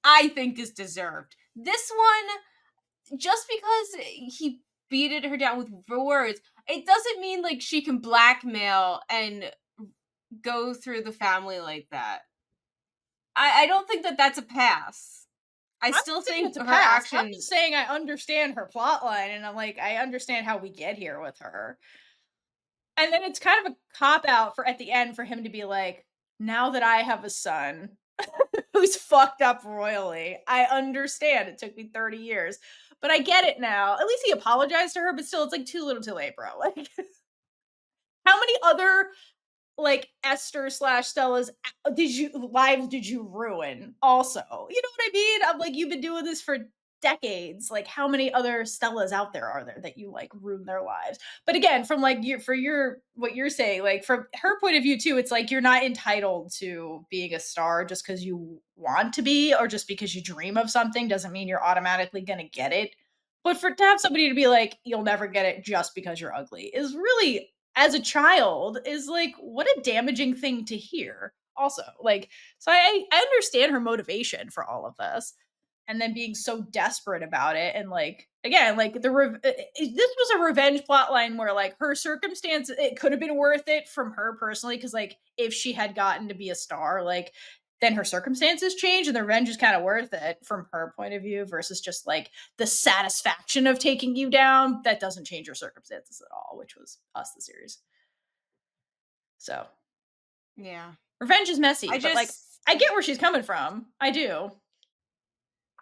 I think is deserved. This one, just because he beated her down with words, it doesn't mean like she can blackmail and go through the family like that. I don't think that that's a pass. I I'm not still saying think it's a her pass. I'm just actions. saying I understand her plot line, and I'm like, I understand how we get here with her. And then it's kind of a cop out for at the end for him to be like, now that I have a son who's fucked up royally, I understand. It took me 30 years, but I get it now. At least he apologized to her, but still, it's like too little too late, bro. Like, how many other like Esther slash Stella's lives did you ruin? Also, you know what I mean? I'm like, you've been doing this for decades. Like, how many other Stellas out there are there that you like ruin their lives? But again, from like your what you're saying, like from her point of view too, it's like you're not entitled to being a star just because you want to be, or just because you dream of something doesn't mean you're automatically gonna get it. But for to have somebody to be like, you'll never get it just because you're ugly is really, as a child, is like what a damaging thing to hear also. Like, so I understand her motivation for all of this, and then being so desperate about it, and like again, like this was a revenge plot line where like her circumstance, it could have been worth it from her personally, because like if she had gotten to be a star, like then her circumstances change and the revenge is kind of worth it from her point of view, versus just like the satisfaction of taking you down that doesn't change your circumstances at all, which was Us the series. So Yeah. revenge is I messy, but like just I get where she's coming from. I do.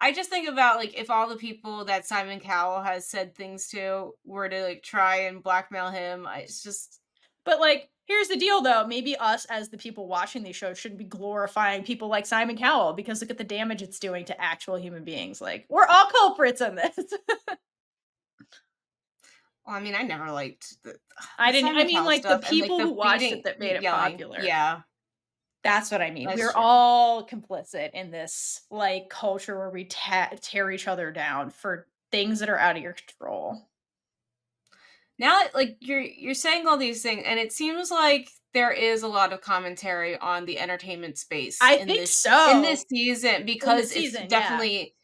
I just think about like if all the people that Simon Cowell has said things to were to like try and blackmail him, it's just But like Here's the deal though, maybe us as the people watching these shows shouldn't be glorifying people like Simon Cowell because look at the damage it's doing to actual human beings. Like, we're all culprits in this. Well, I mean, I never liked I the didn't I Simon mean, Cowell like, the stuff and, like, people who the watched it beating that made it yelling. popular. Yeah, That's what I mean. that's We're true. all complicit in this, like, culture where we tear each other down for things that are out of your control. Now, like, you're saying all these things, and it seems like there is a lot of commentary on the entertainment space I in think this so. season In the because it's season, yeah. definitely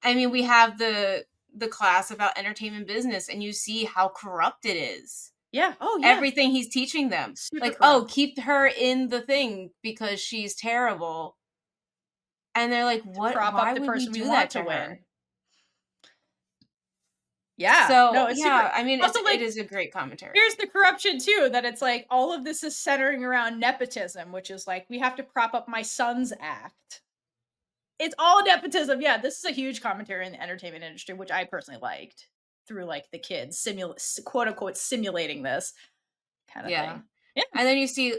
I mean, we have the class about entertainment business, and you see how corrupt it is. Yeah. Oh, yeah. Everything he's teaching them. Super Like, "Oh, corrupt. keep her in the thing because she's terrible." And they're like, To "What? prop up Why the would we person we do that want to to win. her?" Yeah. So, No, it's super yeah, I mean, also, it like, is a great commentary. here's the corruption too, that it's like all of this is centering around nepotism, which is like, we have to prop up my son's act. It's all nepotism. Yeah, this is a huge commentary in the entertainment industry, which I personally liked through like the kids quote unquote simulating this kind of Yeah. thing. Yeah. And then you see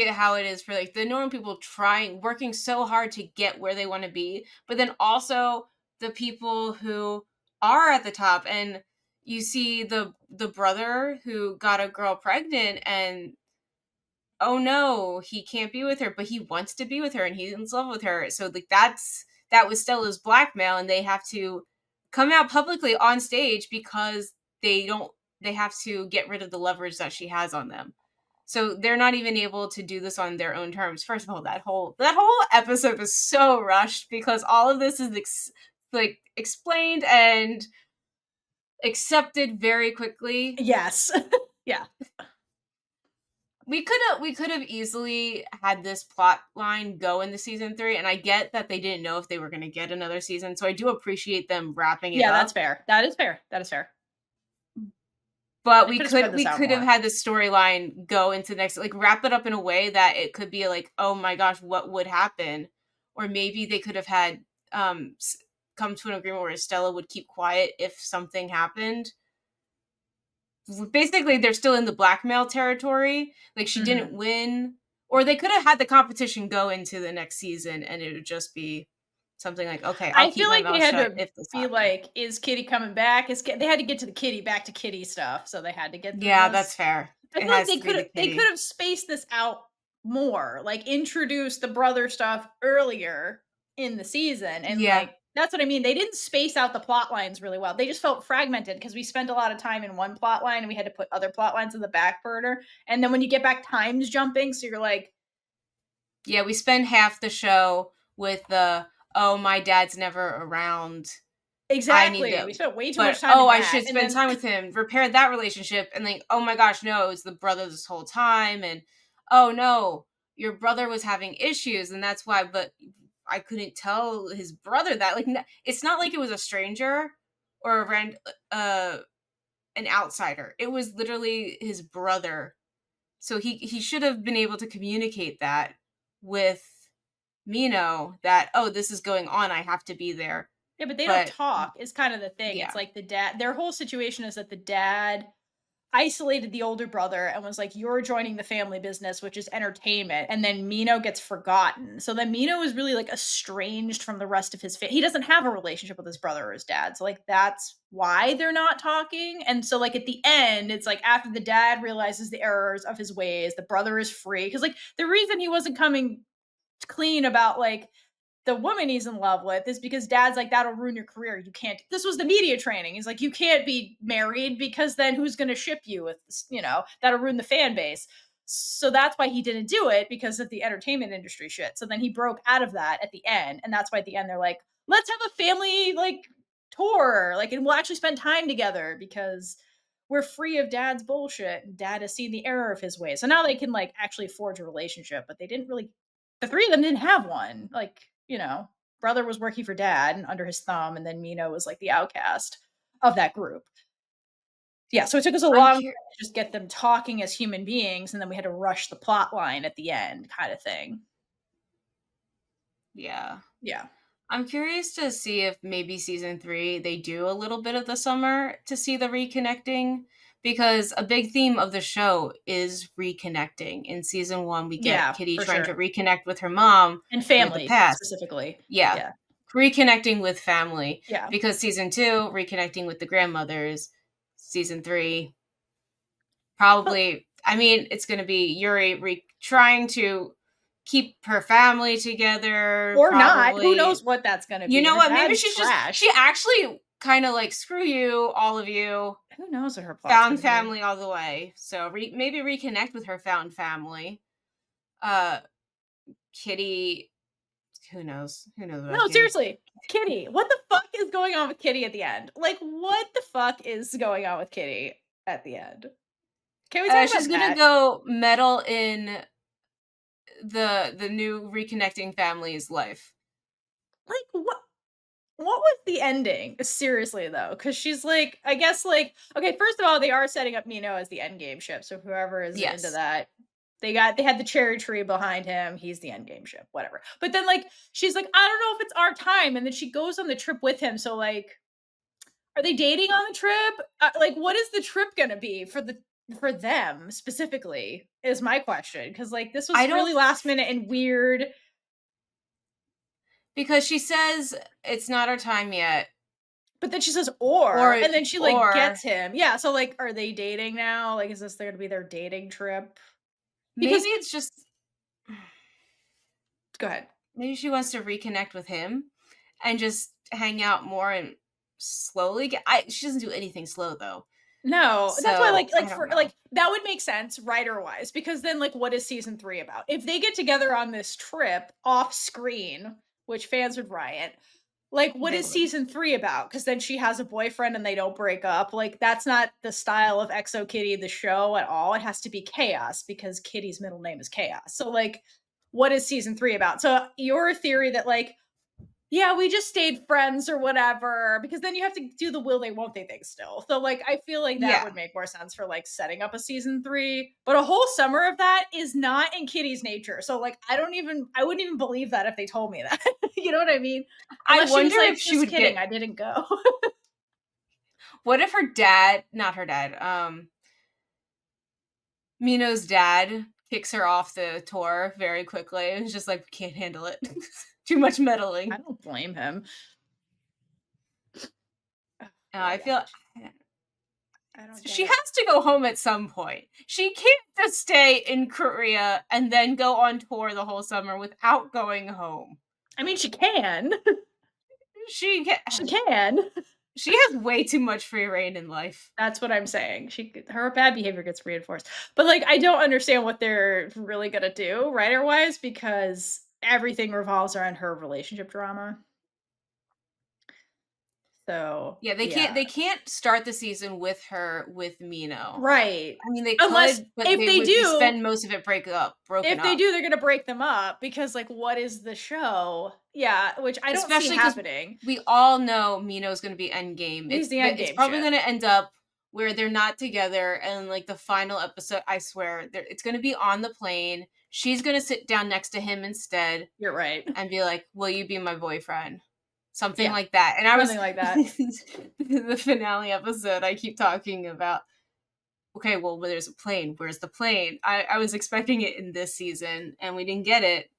it how it is for, like, the normal people working so hard to get where they wanna be, but then also the people who are at the top, and you see the brother who got a girl pregnant and, oh, no, he can't be with her, but he wants to be with her, and he's in love with her, so, like, that was Stella's blackmail, and they have to come out publicly on stage because they have to get rid of the leverage that she has on them. So they're not even able to do this on their own terms. First of all, that whole episode was so rushed because all of this is like explained and accepted very quickly. Yes. Yeah. We could have easily had this plot line go into season 3, and I get that they didn't know if they were going to get another season, so I do appreciate them wrapping it Yeah, that's up. fair. That is fair. That is fair. But They could have spread this we out could have more. had the storyline go into next, like, wrap it up in a way that it could be like, "Oh my gosh, what would happen?" Or maybe they could have had, come to an agreement where Stella would keep quiet if something happened. Basically, they're still in the blackmail territory, like, she didn't Mhm. win, or they could have had the competition go into the next season, and it would just be something like, "Okay, I'll I keep feel my like they mouth had shut to if this be happens." like, is Kitty coming back? They had to get to the kitty back to kitty stuff, so they had to get through Yeah, that's this. fair. I It feel like has to be the they could kitty. have spaced this out more, like introduce the brother stuff earlier in the season, and Yeah. like that's what I mean. They didn't space out the plot lines really well. They just felt fragmented because we spent a lot of time in one plot line and we had to put other plot lines in the back burner. And then when you get back, time's jumping, so you're like, Yeah, we spend half the show with the, "Oh, my dad's never around. I need exactly. to," We spent way too much but, time "Oh, in I that, should and spend then time with him, repair that relationship," and like, "Oh my gosh, no, it's the brother this whole time," and, "Oh, no, your brother was having issues, and that's why," but I couldn't tell his brother that, like, it's not like it was a stranger or uh, an outsider. It was literally his brother. So he should have been able to communicate that with Mino that, "Oh, this is going on, I have to be there." yeah, but they don't But talk. Is kind of the thing. It's yeah. like the dad. Their whole situation is that the dad isolated the older brother and was like, "You're joining the family business, which is entertainment." And then Mino gets forgotten. So then Mino is really like estranged from the rest of his family. He doesn't have a relationship with his brother or his dad. So like that's why they're not talking. And so like at the end, it's like after the dad realizes the errors of his ways, the brother is free. Because like the reason he wasn't coming clean about like the woman he's in love with is because dad's like, that'll ruin your career. You can't. This was the media training. He's like, you can't be married because then who's going to ship you with, that'll ruin the fan base. So that's why he didn't do it because of the entertainment industry shit. So then he broke out of that at the end. And that's why at the end they're like, let's have a family like tour, like, and we'll actually spend time together because we're free of dad's bullshit and dad has seen the error of his ways. So now they can like actually forge a relationship, but they didn't really, the three of them didn't have one. Like, brother was working for dad and under his thumb, and then Mino was like the outcast of that group. Yeah, so it took us a I'm long time cur to just get them talking as human beings, and then we had to rush the plot line at the end, kind of thing. yeah. Yeah. I'm curious to see if maybe season 3, they do a little bit of the summer to see the reconnecting, because a big theme of the show is reconnecting. In season 1, we get Yeah, Kitty for trying to sure. reconnect with her mom And through the family, past. specifically. Yeah, Yeah. reconnecting with family. Yeah. Because season 2, reconnecting with the grandmothers. Season 3, But probably, I mean, it's going to be Yuri trying to keep her family together, or not, who knows probably. what that's gonna You be. know Her what? Maybe dad's she's just, she trash. actually kind of like, screw you, all of you, Who knows what her plot's found gonna be. family all the way. So maybe reconnect with her found family. Uh, Kitty, who knows? Who knows about No, Kitty? seriously, Kitty. What the fuck is going on with Kitty at the end? Like, what the fuck is going on with Kitty at the end? Can we talk She's about gonna that? go meddle in the new reconnecting family's life. Like, what was the ending? Seriously though, because she's like, I guess like, okay, first of all, they are setting up Mino as the endgame ship. So whoever is into Yes, that, they had the cherry tree behind him. He's the endgame ship, whatever. But then like she's like, I don't know if it's our time, and then she goes on the trip with him. So like, are they dating on the trip? Like, what is the trip gonna be for them specifically? Is my question, because like this I was don't really last minute and weird. because she says it's not our time yet, But then she says, or and then she, like, or gets him. Yeah, so, like, are they dating now? Like, is this gonna be their dating trip? maybe Because it's just go ahead. maybe she wants to reconnect with him and just hang out more and slowly get. She doesn't do anything slow though, No, that's why, so I don't for know. that would make sense writer-wise, because then, like, what is season 3 about? If they get together on this trip off screen, which fans would riot, like, what They is would. season 3 about? Because then she has a boyfriend and they don't break up. Like, that's not the style of Exo Kitty, the show, at all. It has to be chaos because Kitty's middle name is Chaos. So, like, what is season 3 about? So, your theory that, like, yeah, we just stayed friends or whatever, because then you have to do the will they won't they thing still. So like I feel like that Yeah, would make more sense for like setting up a season 3, but a whole summer of that is not in Kitty's nature. So like I wouldn't even believe that if they told me that. You know what I mean? I Unless she wonder was if like, she just would kidding, get. I didn't go. What if her dad, not her dad, Mino's dad kicks her off the tour very quickly and is just like, can't handle it. Too much I meddling. don't blame him. Oh, I feel I don't get she it. has to go home at some point. She can't just stay in Korea and then go on tour the whole summer without going home. I mean, she can. She ca- She can. she has way too much free reign in life. That's what I'm saying. Her bad behavior gets reinforced. But like I don't understand what they're really gonna do writer wise, because everything revolves around her relationship drama. So Yeah, yeah. they can't start the season with her with Mino. Right. I mean, they Unless could, but they would be spend most of it broken if they up. do, they're gonna break them up, because like what is the show? Yeah, which I don't see Especially because happening. we all know Mino's gonna be endgame. He's the It's endgame probably ship. gonna end up where they're not together, and, like, the final episode, I swear, it's gonna be on the plane. She's gonna sit down next to him instead You're right. and be like, "Will you be my boyfriend?" Something Yeah. like that, and I was Something like that. the finale episode I keep talking about, okay, well, where there's a plane, where's the plane? I was expecting it in this season, and we didn't get it.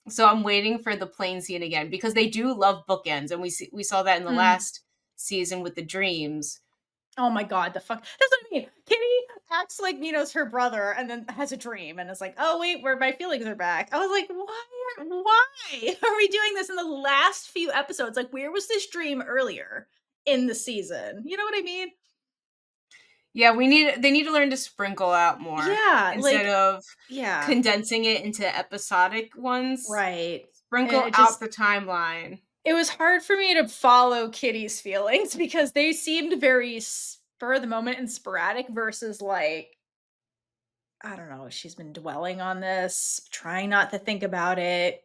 So I'm waiting for the plane scene again because they do love bookends, and we saw that in the Mm. last season with the dreams. Oh my god, the fuck. That's what I mean. Kitty acts like Mino's her brother and then has a dream and is like, "Oh wait, where my feelings are back." I was like, why are we doing this in the last few episodes? Like, where was this dream earlier in the season? You know what I mean? Yeah, they need to learn to sprinkle out more Yeah, instead like of yeah, condensing it into episodic ones. right. And Sprinkle it out just the timeline. it was hard for me to follow Kitty's feelings because they seemed very spur of the moment and sporadic versus like I don't know, she's been dwelling on this, trying not to think about it.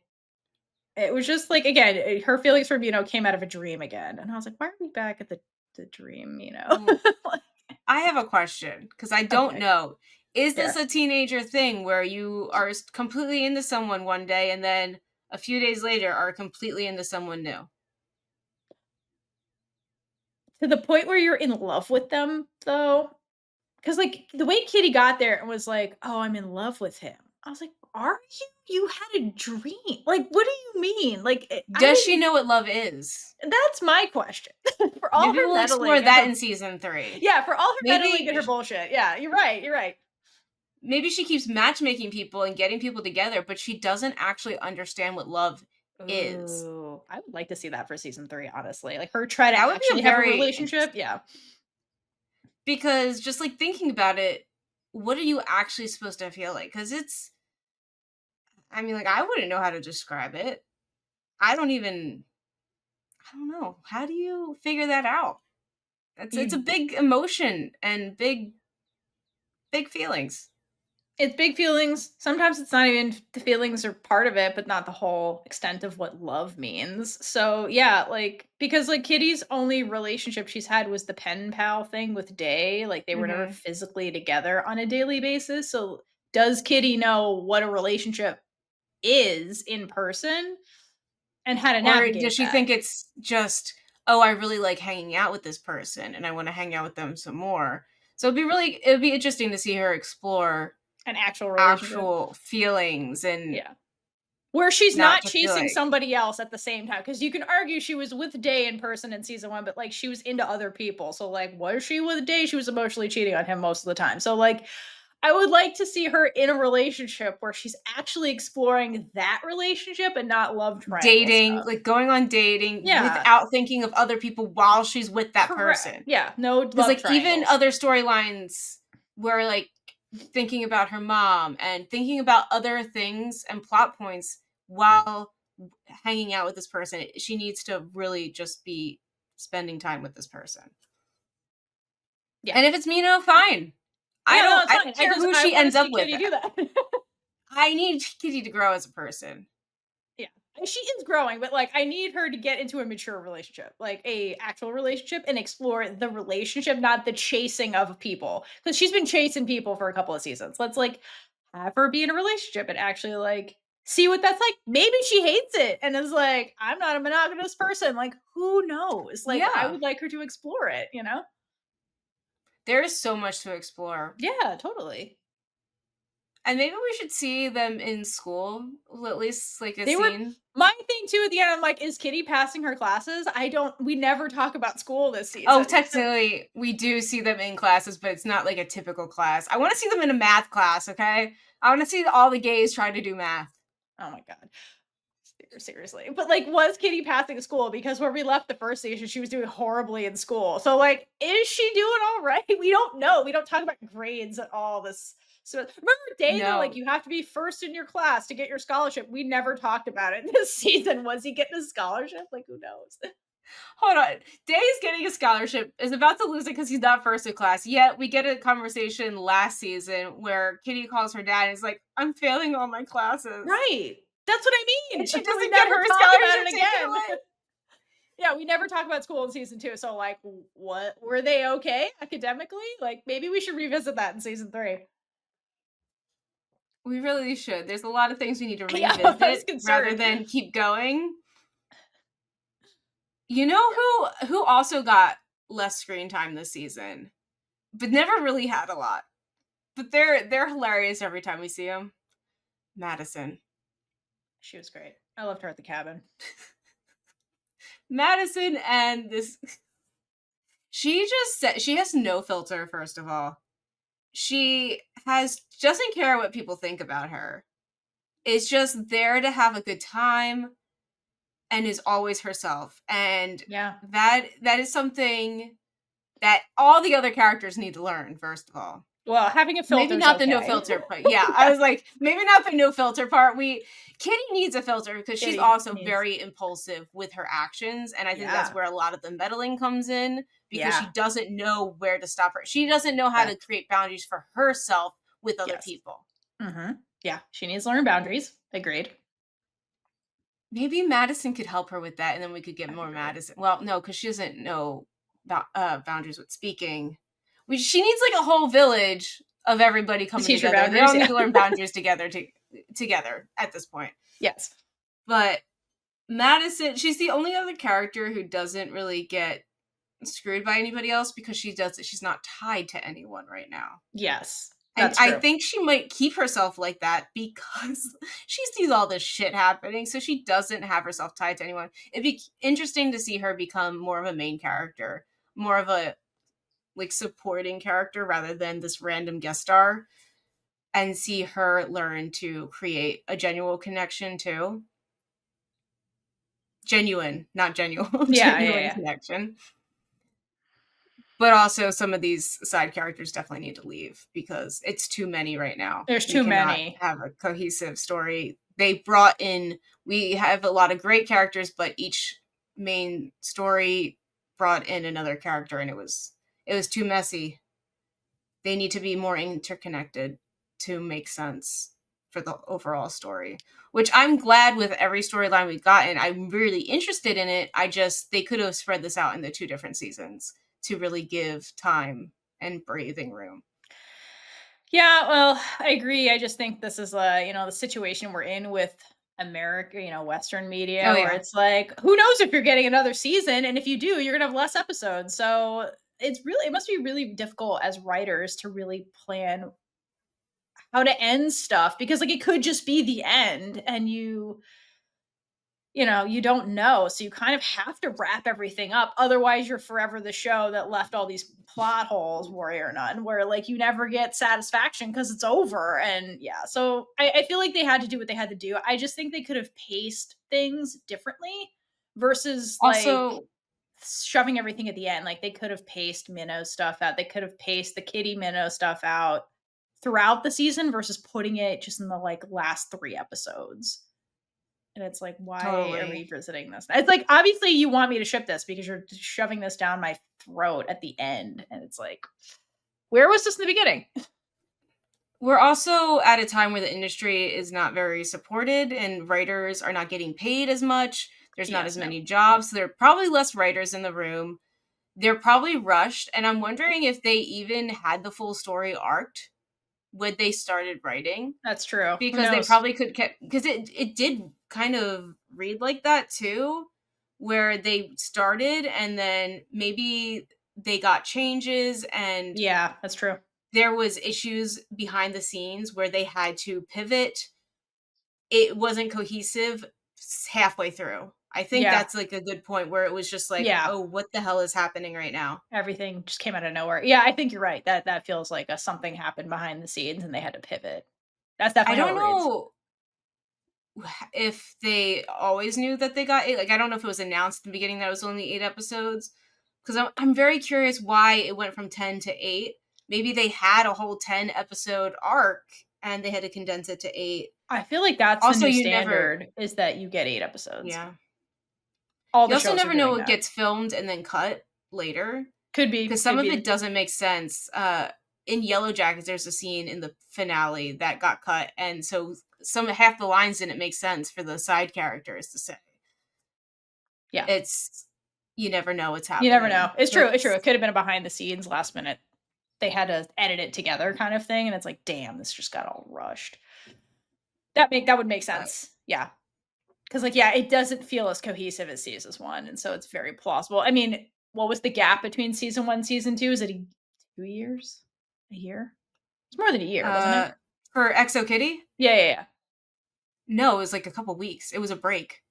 It was just like again, her feelings for Mino came out of a dream again, and I was like, "Why are we back at the dream?" You know? Mm, Like, I have a question because I don't okay, know. Is yeah. this a teenager thing where you are completely into someone one day and then a few days later are completely into someone new? To the point where you're in love with them, though. because like the way Kitty got there and was like, "Oh, I'm in love with him." I was like, "Are you? You had a dream. Like, what do you mean? Like, I Does she didn't." know what love is? That's my question. For all Maybe her we'll explore meddling and that her, in season 3. yeah, for all her meddling and her Maybe bullshit. Yeah, you're right. You're right. maybe she keeps matchmaking people and getting people together, but she doesn't actually understand what love is. Ooh, I would like to see that for season 3, honestly. Like her try to That would be a actually have a very relationship. interesting, Yeah. because just like thinking about it, what are you actually supposed to feel like? Because it's, I mean, like, I wouldn't know how to describe it. I don't even, I don't know. How do you figure that out? It's a You big emotion and big feelings. It's big feelings. Sometimes it's not even the feelings are part of it, but not the whole extent of what love means. So yeah, like because like Kitty's only relationship she's had was the pen pal thing with Day. Like they were never Hmm. physically together on a daily basis. So does Kitty know what a relationship is in person and how to Or does navigate she that? think it's just, oh, I really like hanging out with this person and I want to hang out with them some more? So it'd be interesting to see her explore An actual relationship. actual feelings and Yeah. Where she's not not just be chasing like, somebody else at the same time, because you can argue she was with Day in person in season 1, but, like, she was into other people, so, like, was she with Day? She was emotionally cheating on him most of the time, so, like, I would like to see her in a relationship where she's actually exploring that relationship and not love triangle dating, stuff. like going on dating Yeah, without thinking of other people while she's with that correct. person. Yeah, no Because love like even triangles. other storylines where like thinking about her mom and thinking about other things and plot points while hanging out with this person, she needs to really just be spending time with this person. Yeah. And if it's Mino, fine. Yeah, no, it's I fine. don't care who I she wanna ends up see with. Kitty do that. I need Kitty to grow as a person. Yeah. She is growing, but like I need her to get into a mature relationship, like a actual relationship and explore the relationship, not the chasing of people. Because she's been chasing people for a couple of seasons. Let's like have her be in a relationship and actually like see what that's like. Maybe she hates it and is like, I'm not a monogamous person. Like, who knows? Like, I Yeah. would like her to explore it, you know? There is so much to explore. Yeah, totally. And maybe we should see them in school, at least like a They were scene. my thing too at the end. I'm like, is Kitty passing her classes? We never talk about school this Oh, season. So technically, we do see them in classes, but it's not like a typical class. I want to see them in a math class, okay? I want to see all the gays try to do math. oh my god. Seriously. But like was Kitty passing school? Because where we left the first season, she was doing horribly in school. So like, is she doing all right? We don't know. We don't talk about grades at all. This so remember Day though, like No. you have to be first in your class to get your scholarship. We never talked about it this season. Was he getting a scholarship? Like who knows? Hold on. Day's getting a scholarship, is about to lose it because he's not first in class. Yet we get a conversation last season where Kitty calls her dad and is like, I'm failing all my classes. Right. That's what I And mean. she We doesn't get never her talk about scholarship it taken again. away. Yeah, we never talk about school in season 2. So like what were they okay academically? Like maybe we should revisit that in season 3. We really should. There's a lot of things we need to Yeah, I was revisit rather concerned. than keep going. You know Yeah. who also got less screen time this season, but never really had a lot. But they're hilarious every time we see them. Madison. She was great. I loved her at the cabin. Madison and this she just said she has no filter, first of all. She has doesn't care what people think about her. Is just there to have a good time and is always herself. And Yeah. that is something that all the other characters need to learn, first of all. Well, having a Maybe filter is not the no okay. filter, but yeah, I Yeah. was like, maybe not the no filter part. Kitty needs a filter because she's Kitty also needs. very impulsive with her actions, and I think that's Yeah. where a lot of the meddling comes in because Yeah. she doesn't know where to stop her. She doesn't know how to Correct. create boundaries for herself with other Yes. people. Yeah. She needs to learn boundaries. Agreed. Maybe Madison could help her with that, and then we could get That'd be more great. Madison. Well, no, because she doesn't know boundaries with speaking. She needs like a whole village of everybody To coming teach her together. They boundaries. all need Yeah. to learn boundaries together at this point. Yes. But Madison, she's the only other character who doesn't really get screwed by anybody else because she's not tied to anyone right now. Yes, And that's I true. think she might keep herself like that because she sees all this shit happening, so she doesn't have herself tied to anyone. It'd be interesting to see her become more of a main character, more of a like supporting character rather than this random guest star, and see her learn to create a genuine connection too. Genuine, not genuine, Yeah, yeah, genuine yeah. connection. But also some of these side characters definitely need to leave because it's too many right now. There's We too cannot many. have a cohesive story. They brought in we have a lot of great characters, but each main story brought in another character and it was too messy. They need to be more interconnected to make sense for the overall story. Which I'm glad with every storyline we've gotten. I'm really interested in it. They could have spread this out into 2 different seasons to really give time and breathing room. Yeah, well, I agree. I just think this is the situation we're in with America, Western Oh media, where yeah, it's like, who knows if you're getting another season, and if you do, you're gonna have less episodes. So it must be really difficult as writers to really plan how to end stuff because like it could just be the end, and you don't know. So you kind of have to wrap everything up. Otherwise, you're forever the show that left all these plot holes, warrior none, where like you never get satisfaction because it's over. And yeah, so I feel like they had to do what they had to do. I just think they could have paced things differently versus like also shoving everything at the end. Like they could have paced Minnow stuff out. They could have paced the Kitty Minnow stuff out throughout the season versus putting it just in the like last 3 episodes. And it's like, why are we totally. revisiting this? It's like, obviously, you want me to ship this because you're shoving this down my throat at the end. And it's like, where was this in the beginning? We're also at a time where the industry is not very supported and writers are not getting paid as much. There's not as Yes, no. many jobs. So there are probably less writers in the room. They're probably rushed, and I'm wondering if they even had the full story arced when they started writing, That's true. Who because they knows? probably could kept because it did kind of read like that too, where they started and then maybe they got changes and Yeah, that's true. there was issues behind the scenes where they had to pivot. It wasn't cohesive halfway through. I think Yeah. that's like a good point where it was just like, Yeah. oh, what the hell is happening right now? Everything just came out of nowhere. Yeah, I think you're right. That feels like something happened behind the scenes and they had to pivot. That's I definitely how don't it reads. know if they always knew that they got 8. Like, I don't know if it was announced at the beginning that it was only 8 episodes. Because I'm very curious why it went from 10 to 8. Maybe they had a whole 10 episode arc and they had to condense it to 8. I feel like that's the Also, new you never, standard is that you get 8 episodes. yeah. All You the also shows are never know doing what that. gets filmed and then cut later. Could be, Because some could of be. it doesn't make sense. In Yellow Jackets, there's a scene in the finale that got cut, and so half the lines didn't make sense for the side characters to say. Yeah. It's you never know what's You never know. happening. It's So true, it's true. It could have been a behind the scenes last minute. They had to edit it together kind of thing, and it's like, "Damn, this just got all rushed." That would make but sense. Yeah, because like, yeah, it doesn't feel as cohesive as season 1, and so it's very plausible. I mean, what was the gap between season 1, season 2? Is it 2 years? A year? It's more than a year, wasn't it? uh, for Exo Kitty, Yeah, yeah, yeah. no, it was like a couple weeks. It was a break.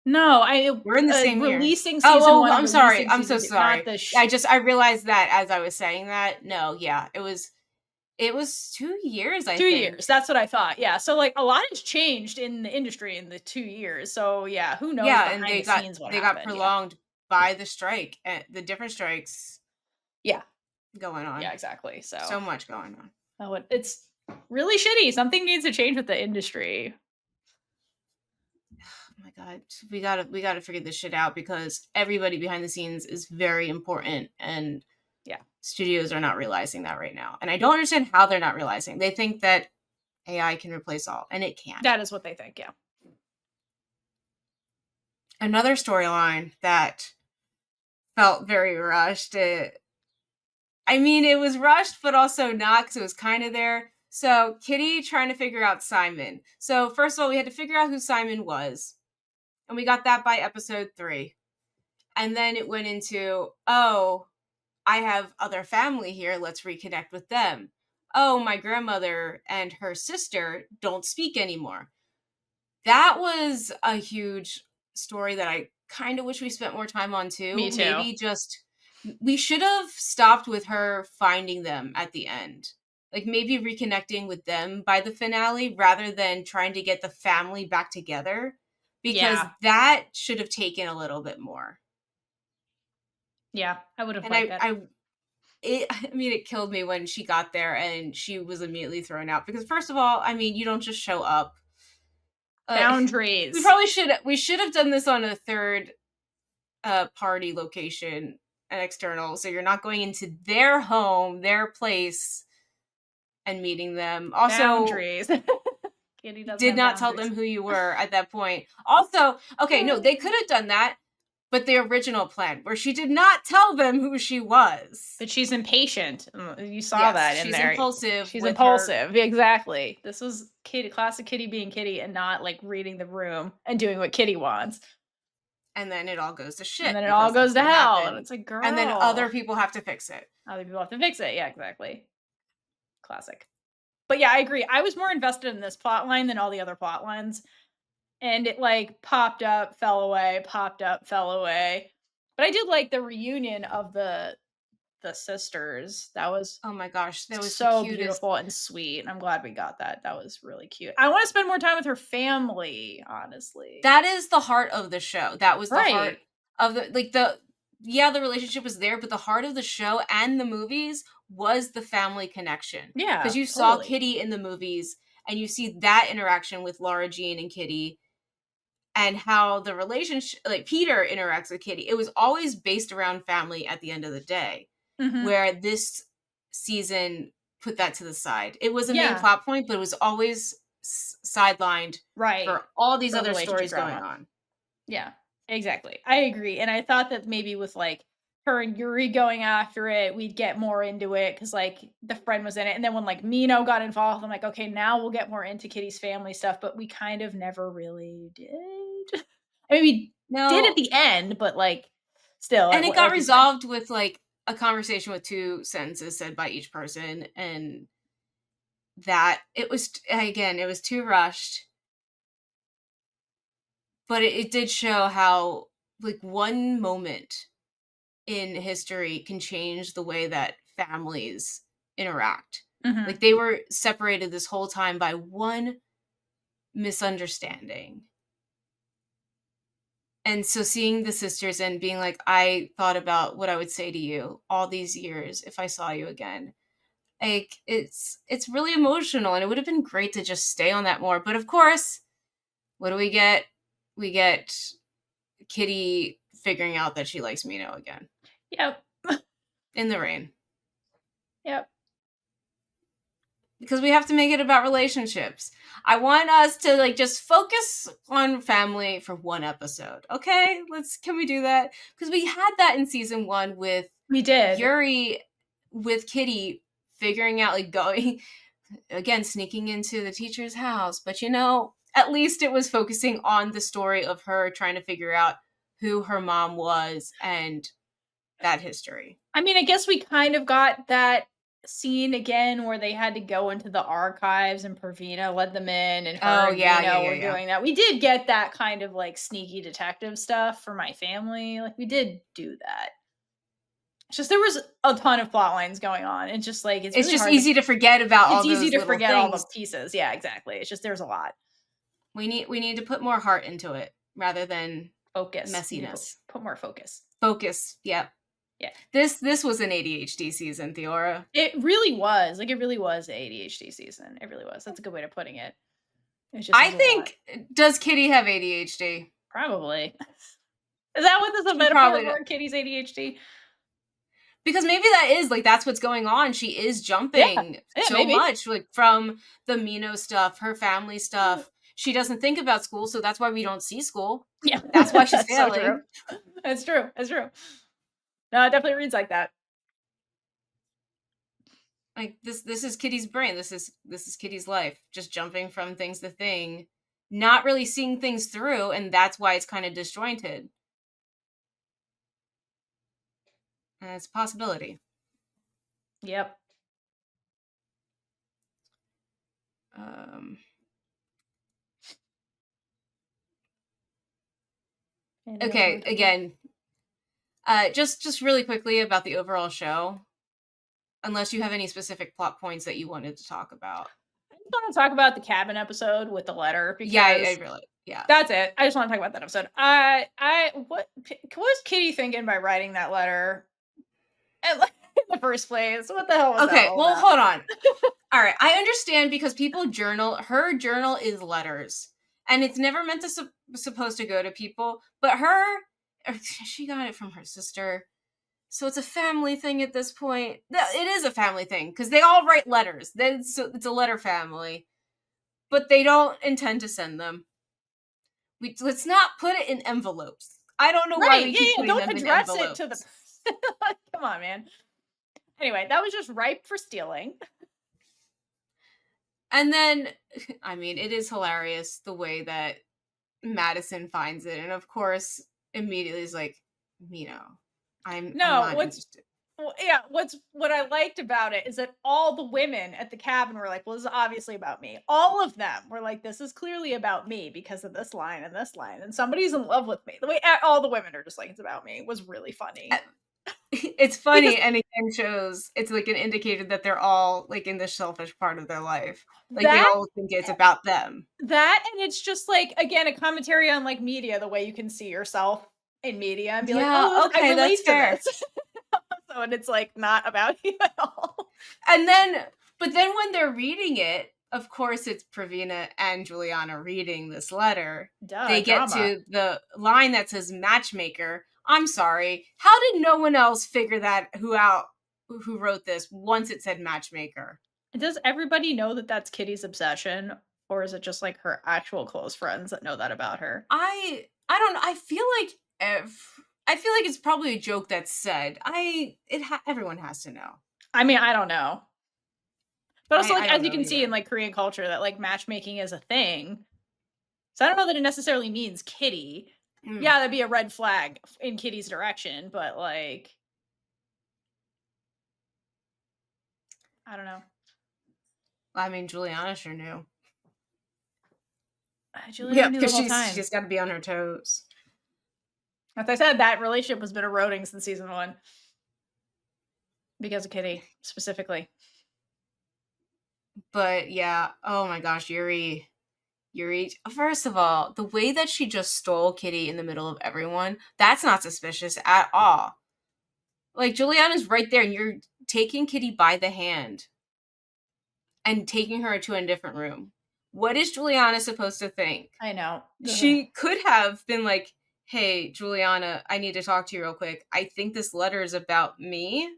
No, I We're in the same year. releasing season Oh, 1 and I'm sorry. releasing I'm so season 2, not sorry. the I realized that as I was saying that. No, yeah, it was 2 years, I 2 think. years, that's what I thought, yeah, so, like, a lot has changed in the industry in the 2 years, so, yeah, who knows Yeah, and behind they the got scenes what they got happened, yeah. prolonged by the strike and the different strikes Yeah, going yeah, on. exactly, so, So much going on. it's really shitty, something needs to change with the industry. Oh my god, we gotta figure this shit out because everybody behind the scenes is very important, and Yeah, studios are not realizing that right now. And I don't understand how they're not realizing. They think that AI can replace all, and it can't. that is what they think, yeah. Another storyline that felt very rushed. I mean, it was rushed, but also not because it was kind of there. So Kitty trying to figure out Simon. So first of all, we had to figure out who Simon was, and we got that by episode 3. And then it went into, oh, I have other family here, let's reconnect with them. Oh, my grandmother and her sister don't speak anymore. That was a huge story that I kind of wish we spent more time on Me too. too. Maybe just we should have stopped with her finding them at the end. Like maybe reconnecting with them by the finale rather than trying to get the family back together because Yeah. that should have taken a little bit more. Yeah. I would have And liked that. I mean, it killed me when she got there and she was immediately thrown out because first of all, I mean, you don't just show up. Uh, Boundaries. we should have done this on a third party location, an external, so you're not going into their home, their place, and meeting them. Also, Boundaries. Kitty doesn't did have not tell boundaries. them who you were at that point. Also, okay, no, they could have done that, but the original plan, where she did not tell them who she was. But she's impatient. You saw Yes, that in she's there. impulsive She's with her, impulsive. Exactly. This was Kitty, classic Kitty being Kitty and not like reading the room and doing what Kitty wants. and then it all goes to And shit then it all because goes that's to what hell. And happened. it's like, And then other girl. people have to fix it. Other people have to fix it. Yeah, exactly. Classic. But yeah, I agree. I was more invested in this plot line than all the other plot lines. And it like popped up, fell away, popped up, fell away. But I did like the reunion of the sisters. That was Oh my gosh, that was the so cutest. beautiful and sweet. And I'm glad we got that. That was really cute. I want to spend more time with her family, honestly. That is the heart of the show. That was the heart Right. of the yeah, the relationship was there, but the heart of the show and the movies was the family connection. Yeah, Because you saw totally. Kitty in the movies and you see that interaction with Laura Jean and Kitty and how the relationship like Peter interacts with Kitty. It was always based around family at the end of the day. Hmm. Where this season put that to the side. It was a main Yeah, plot point, but it was always sidelined right. for all these For other relationship stories going drama. on. Yeah, exactly. I agree. And I thought that maybe with like her and Yuri going after it, we'd get more into it because like the friend was in it. And then when like Mino got involved, I'm like, okay, now we'll get more into Kitty's family stuff, but we kind of never really did. I mean, we did at No, the end, but like still, and it got like you said. resolved with like a conversation with two sentences said by each person, and that it was again, it was too rushed, but it did show how like one moment in history can change the way that families interact. Hmm. Like they were separated this whole time by one misunderstanding. And so seeing the sisters and being like, I thought about what I would say to you all these years if I saw you again. Like it's really emotional and it would have been great to just stay on that more. But of course, what do we get? We get Kitty figuring out that she likes Mino again Yep. in the rain. Yep. Because we have to make it about relationships. I want us to like just focus on family for one episode. Okay? Can we do that? Because we had that in season 1 with We did. Yuri with Kitty figuring out like going again sneaking into the teacher's house, but at least it was focusing on the story of her trying to figure out who her mom was and that history. I mean, I guess we kind of got that scene again where they had to go into the archives and Praveena led them in and her Oh and yeah, yeah, Mino yeah, were yeah. doing that. We did get that kind of like sneaky detective stuff for my family. Like we did do that. It's just there was a ton of plot lines going on. It's just like it's It's really just hard to easy to forget about it's all easy those to little forget all the things. pieces. Yeah, exactly. It's just there's a lot. We need to put more heart into it rather than Focus. We need to messiness. put more focus. Focus. Yep. Yeah. This was an ADHD season, Theora. It really was. Like it really was the ADHD season. It really was. That's a good way of putting it. It just I was a lot. think does Kitty have ADHD? Probably. Is that what this is a She metaphor probably for Kitty's ADHD? because maybe that is like that's what's going on. She is Yeah. jumping Yeah, so maybe. much like from the Mino stuff, her family stuff. She doesn't think about school, so that's why we don't see school. Yeah. That's why she's That's so true. failing. That's true. That's true. No, it definitely reads like that. Like this is Kitty's brain. This is Kitty's life. Just jumping from things to thing, not really seeing things through, and that's why it's kind of disjointed. It's a possibility. Yep. Um, okay, again, just really quickly about the overall show, unless you have any specific plot points that you wanted to talk about. I just want to talk about the cabin episode with the letter Yeah, I because really, yeah. that's it. I just want to talk about that episode. What was Kitty thinking by writing that letter in the first place? What the hell was that Okay, all well, about? hold on. All right, I understand because people journal. Her journal is letters, and it's never meant to supposed to go to people. But she got it from her sister, so it's a family thing at this point. It is a family thing because they all write letters. Then it's a letter family, but they don't intend to send them. Let's not put it in envelopes. I don't know why Right? we Yeah, keep yeah. putting Don't them in address it to the. envelopes. Come on, man. Anyway, that was just ripe for stealing. And then, I mean, it is hilarious the way that Madison finds it, and of course, immediately is like, I'm No, not interested. what I liked about it is that all the women at the cabin were like, "Well, this is obviously about me." All of them were like, "This is clearly about me because of this line and this line." And somebody's in love with me. The way all the women are just like, "It's about me," was really funny. It's Because funny, and again shows it's like an indicator that they're all like in the selfish part of their life. Like they that all think it's about them. and it's just like again a commentary on like media, the way you can see yourself in media and be like, Yeah, "Oh, I okay, that's relate to fair. this." So and it's like not about you at all. And then, but then when they're reading it, of course, it's Praveena and Juliana reading this letter. Duh, They get drama. to the line that says matchmaker. I'm sorry. How did no one else figure that who wrote this once it said matchmaker? Does everybody know that that's Kitty's obsession, or is it just like her actual close friends that know that about her? I don't know. I feel like it's probably a joke that's said. Everyone has to know. I mean, I don't know. But also, I like, as don't you know can see in either. like Korean culture, that like matchmaking is a thing. So I don't know that it necessarily means Kitty. Mm. Yeah, that'd be a red flag in Kitty's direction, but like, I don't know. I mean, Juliana sure knew. Juliana Yeah, knew the because whole she's time. got to be on her toes. As I said, that relationship has been eroding since season 1 because of Kitty specifically. But yeah, oh my gosh, Yuri. First of all, the way that she just stole Kitty in the middle of everyone, that's not suspicious at all. Like Juliana's right there, and you're taking Kitty by the hand and taking her to a different room. What is Juliana supposed to think? I know. Ugh. She could have been like, "Hey, Juliana, I need to talk to you real quick. I think this letter is about me."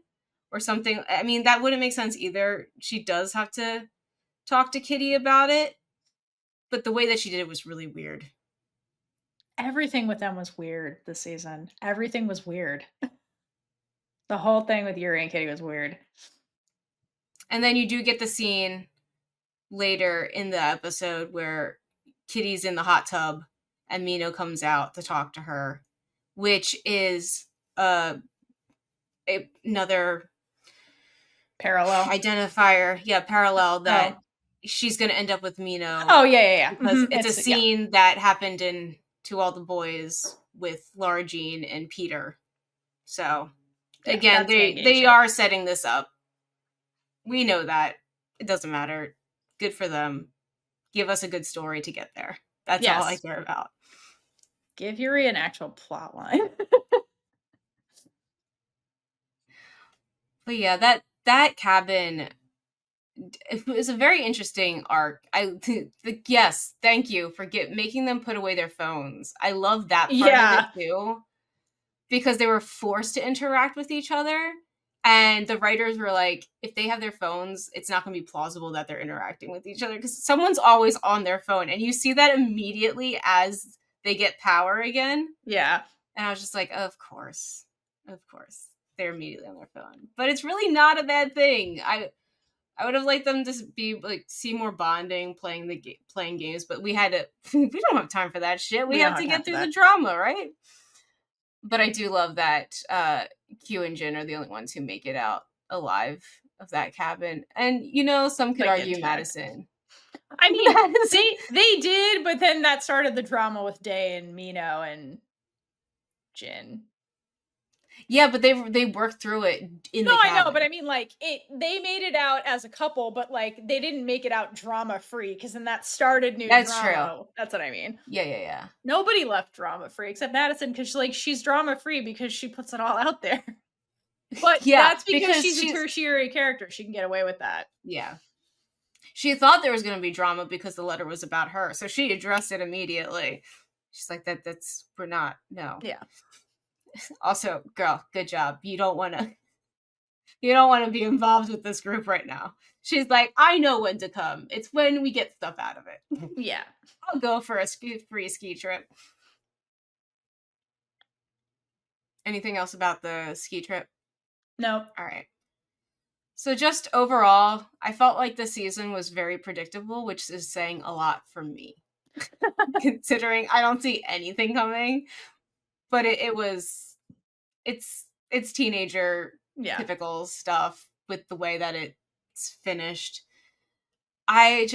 Or something. I mean, that wouldn't make sense either. She does have to talk to Kitty about it, but the way that she did it was really weird. Everything with them was weird this season. Everything was weird. The whole thing with Yuri and Kitty was weird. And then you do get the scene later in the episode where Kitty's in the hot tub and Mino comes out to talk to her, which is another Parallel. identifier, parallel that Oh. she's going to end up with Mino Oh, yeah. because Mhm, it's a yeah. scene that happened in To All the Boys with Laura Jean and Peter. So Yeah, again, that's main they ship. are setting this up. We know that. It doesn't matter. Good for them. Give us a good story to get there. That's all I Yes. care about. Give Yuri an actual plot line. But yeah, that cabin, it was a very interesting arc. Yes, thank you for making them put away their phones. I love that part of it Yeah. too, because they were forced to interact with each other. And the writers were like, if they have their phones, it's not going to be plausible that they're interacting with each other because someone's always on their phone. And you see that immediately as they get power again. Yeah. And I was just like, of course. Of course. They're immediately on their phone. But it's really not a bad thing. I would have liked them to be like see more bonding, playing games, but we had to we don't have time for that shit. We We don't have have to time get for through the that. drama, right? But I do love that Q and Jin are the only ones who make it out alive of that cabin. And some could Like argue intact. Madison. I mean, Madison. they did, but then that started the drama with Day and Mino and Jin. Yeah, but they worked through it in No, the I know, but I cabin. mean, like, they made it out as a couple, but, like, they didn't make it out drama-free, because then that started new That's true. drama. That's what I mean. Yeah, yeah, yeah. Nobody left drama-free except Madison, because she's drama-free because she puts it all out there. But Yeah, that's because because she's a she's tertiary character, she can get away with that. yeah. She thought there was going to be drama because the letter was about her. So she addressed it immediately. She's like that's we're not. No. Yeah. Also, girl, good job. You don't want to be involved with this group right now. She's like, I know when to come. It's when we get stuff out of it. Yeah. I'll go for a free ski trip. Anything else about the ski trip? No. All right. So just overall, I felt like the season was very predictable, which is saying a lot for me. Considering I don't see anything coming, but it's teenager Yeah. typical stuff with the way that it's finished. I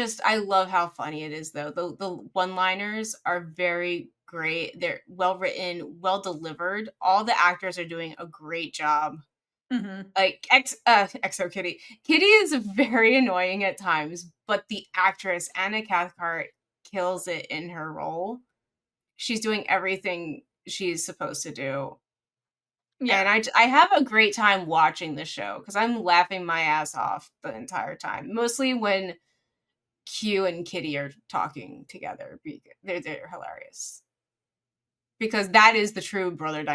love how funny it is though. The one-liners are very great. They're well written, well delivered. All the actors are doing a great job. Mhm. Like EXO Kitty. Kitty is very annoying at times, but the actress Anna Cathcart kills it in her role. She's doing everything she's supposed to do. Yeah. And I have a great time watching the show because I'm laughing my ass off the entire time. Mostly when Q and Kitty are talking together. They're hilarious. Because that is the true brother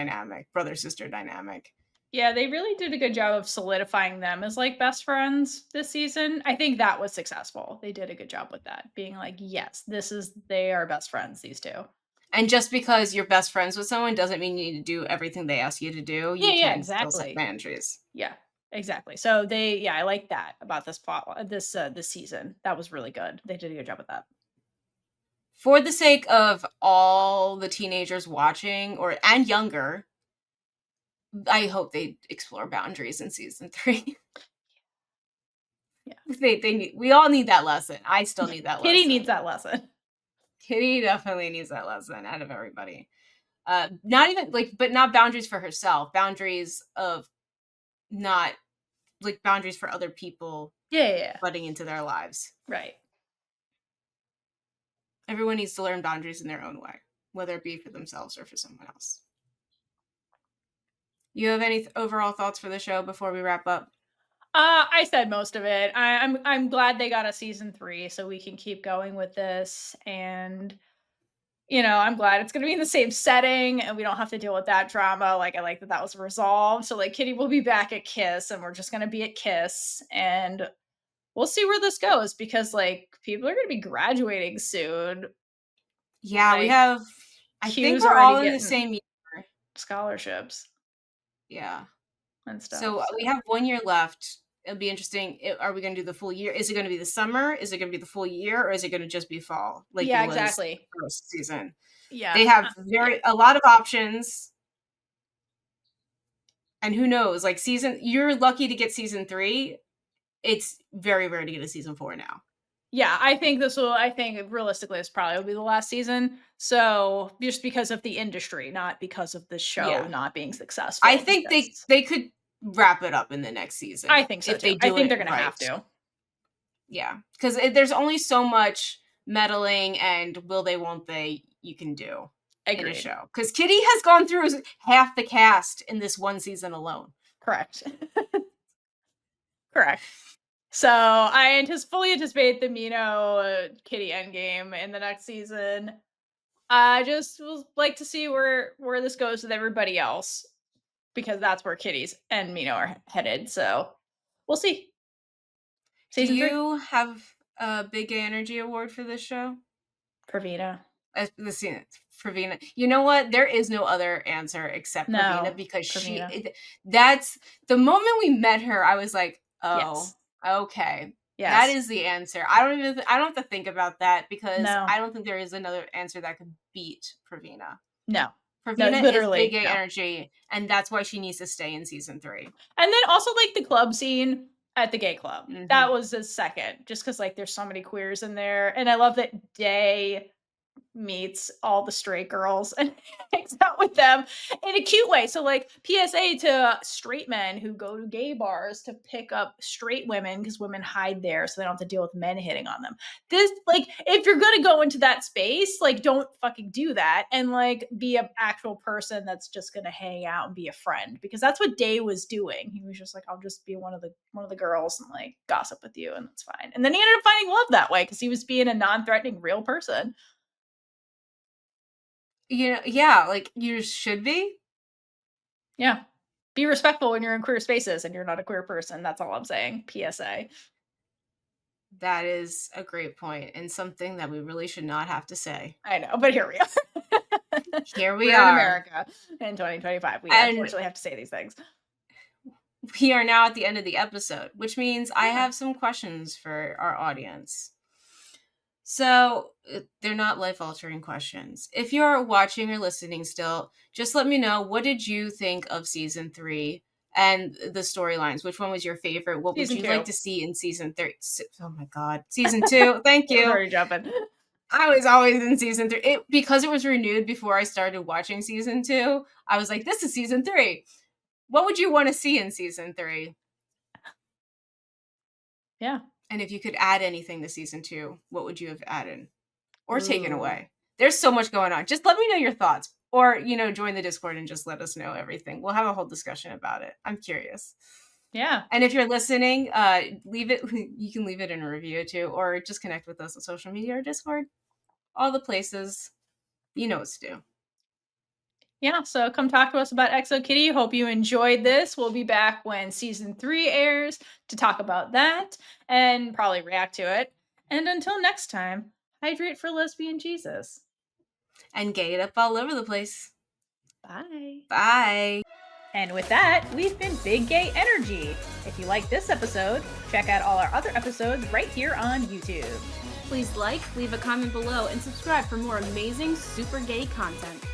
sister dynamic. Yeah, they really did a good job of solidifying them as, like, best friends this season. I think that was successful. They did a good job with that, being like, "Yes, they are best friends, these 2." And just because you're best friends with someone doesn't mean you need to do everything they ask you to do. Yeah, You yeah, can still set exactly. boundaries. Yeah, exactly. So I like that about this season. That was really good. They did a good job with that. For the sake of all the teenagers watching and younger, I hope they explore boundaries in season 3. Yeah. We all need that lesson. I still need that Kitty needs lesson. that lesson. Kitty definitely needs that lesson out of everybody. Not even but not boundaries for herself, boundaries of not boundaries for other people Yeah, yeah, yeah. butting into their lives. Right. Everyone needs to learn boundaries in their own way, whether it be for themselves or for someone else. You have any overall thoughts for the show before we wrap up? I said most of it. I'm glad they got a season 3 so we can keep going with this, and I'm glad it's gonna be in the same setting and we don't have to deal with that drama. Like, I like that that was resolved. So, like, Kitty will be back at Kiss and we're just gonna be at Kiss, and we'll see where this goes because, like, people are gonna be graduating soon. Yeah, we Like, have. I think Q's we're already all in the getting same year. scholarships Yeah. and stuff. So we So, have 1 year left. It'll be interesting. Are we going to do the full year? Is it going to be the summer? Is it going to be the full year, or is it going to just be fall like it yeah, was exactly. the first season? Yeah. They have Yeah. a lot of options, and who knows? Like you're lucky to get season 3. It's very rare to get a season 4 now. Yeah, I think realistically this probably will be the last season. So, just because of the industry, not because of the show Yeah, not being I successful, think because they could wrap it up in the next I season think so if too. they I do think it they're gonna have right. to. Yeah, because there's only so much meddling and will they, won't they you can do in a Agreed. show. Because Kitty has gone through half the cast in this one season alone. Correct. Correct. So, fully anticipate the Mino Kitty endgame in the next season. I just would like to see where this goes with everybody else, because that's where Kitty's and Mino are headed. So, we'll see. Do Season 3. you have a big gay energy award for this show? Praveena. The scene Praveena. You know what? There is no other answer except Praveena No, because Praveena. that's the moment we met her. I was like, oh, Yes. okay. That Yes. is the answer. I don't have to think about that because No. I don't think there is another answer that could beat Praveena. No. No, Praveena is big literally, gay no. energy, and that's why she needs to stay in season 3. And then also, like, the club scene at the gay club. That Mhm. was a second, just because like, there's so many queers in there, and I love that Day meets all the straight girls and hangs out with them in a cute way. So, like, PSA to straight men who go to gay bars to pick up straight women because women hide there so they don't have to deal with men hitting on them. This, like, if you're gonna go into that space, like, don't fucking do that and like be an actual person that's just gonna hang out and be a friend because that's what Day was doing. He was just like, I'll just be one of the girls and like gossip with you and that's fine. And then he ended up finding love that way because he was being a non-threatening real person. Yeah, like you should be. Yeah. Be respectful when you're in queer spaces and you're not a queer person. That's all I'm saying. PSA. That is a great point and something that we really should not have to say. I know, but here we are. Here we We're in are. America in 2025. We And unfortunately have to say these things. we are now at the end of the episode, which means I Yeah. have some questions for our audience. So, they're not life-altering questions. If you're watching or listening still, just let me know, what did you think of season 3 and the storylines? Which one was your favorite? What would Season you like 2. to see in season 3? Oh my god. Season 2. Thank I was you. already jumping. I was always in season 3. Because it was renewed before I started watching season 2, I was like, this is season 3. What would you want to see in season 3? Yeah. And if you could add anything to season 2, what would you have added or taken Ooh. away? There's so much going on. Just let me know your thoughts, or join the Discord and just let us know everything. We'll have a whole discussion about it. I'm curious. Yeah. And if you're listening, leave it. You can leave it in a review too, or just connect with us on social media or Discord. All the places. You know what to do. Yeah, so come talk to us about Exo Kitty. Hope you enjoyed this. We'll be back when season 3 airs to talk about that and probably react to it. And until next time, hydrate for lesbian Jesus. And gay it up all over the place. Bye. Bye. And with that, we've been Big Gay Energy. If you like this episode, check out all our other episodes right here on YouTube. Please like, leave a comment below, and subscribe for more amazing super gay content.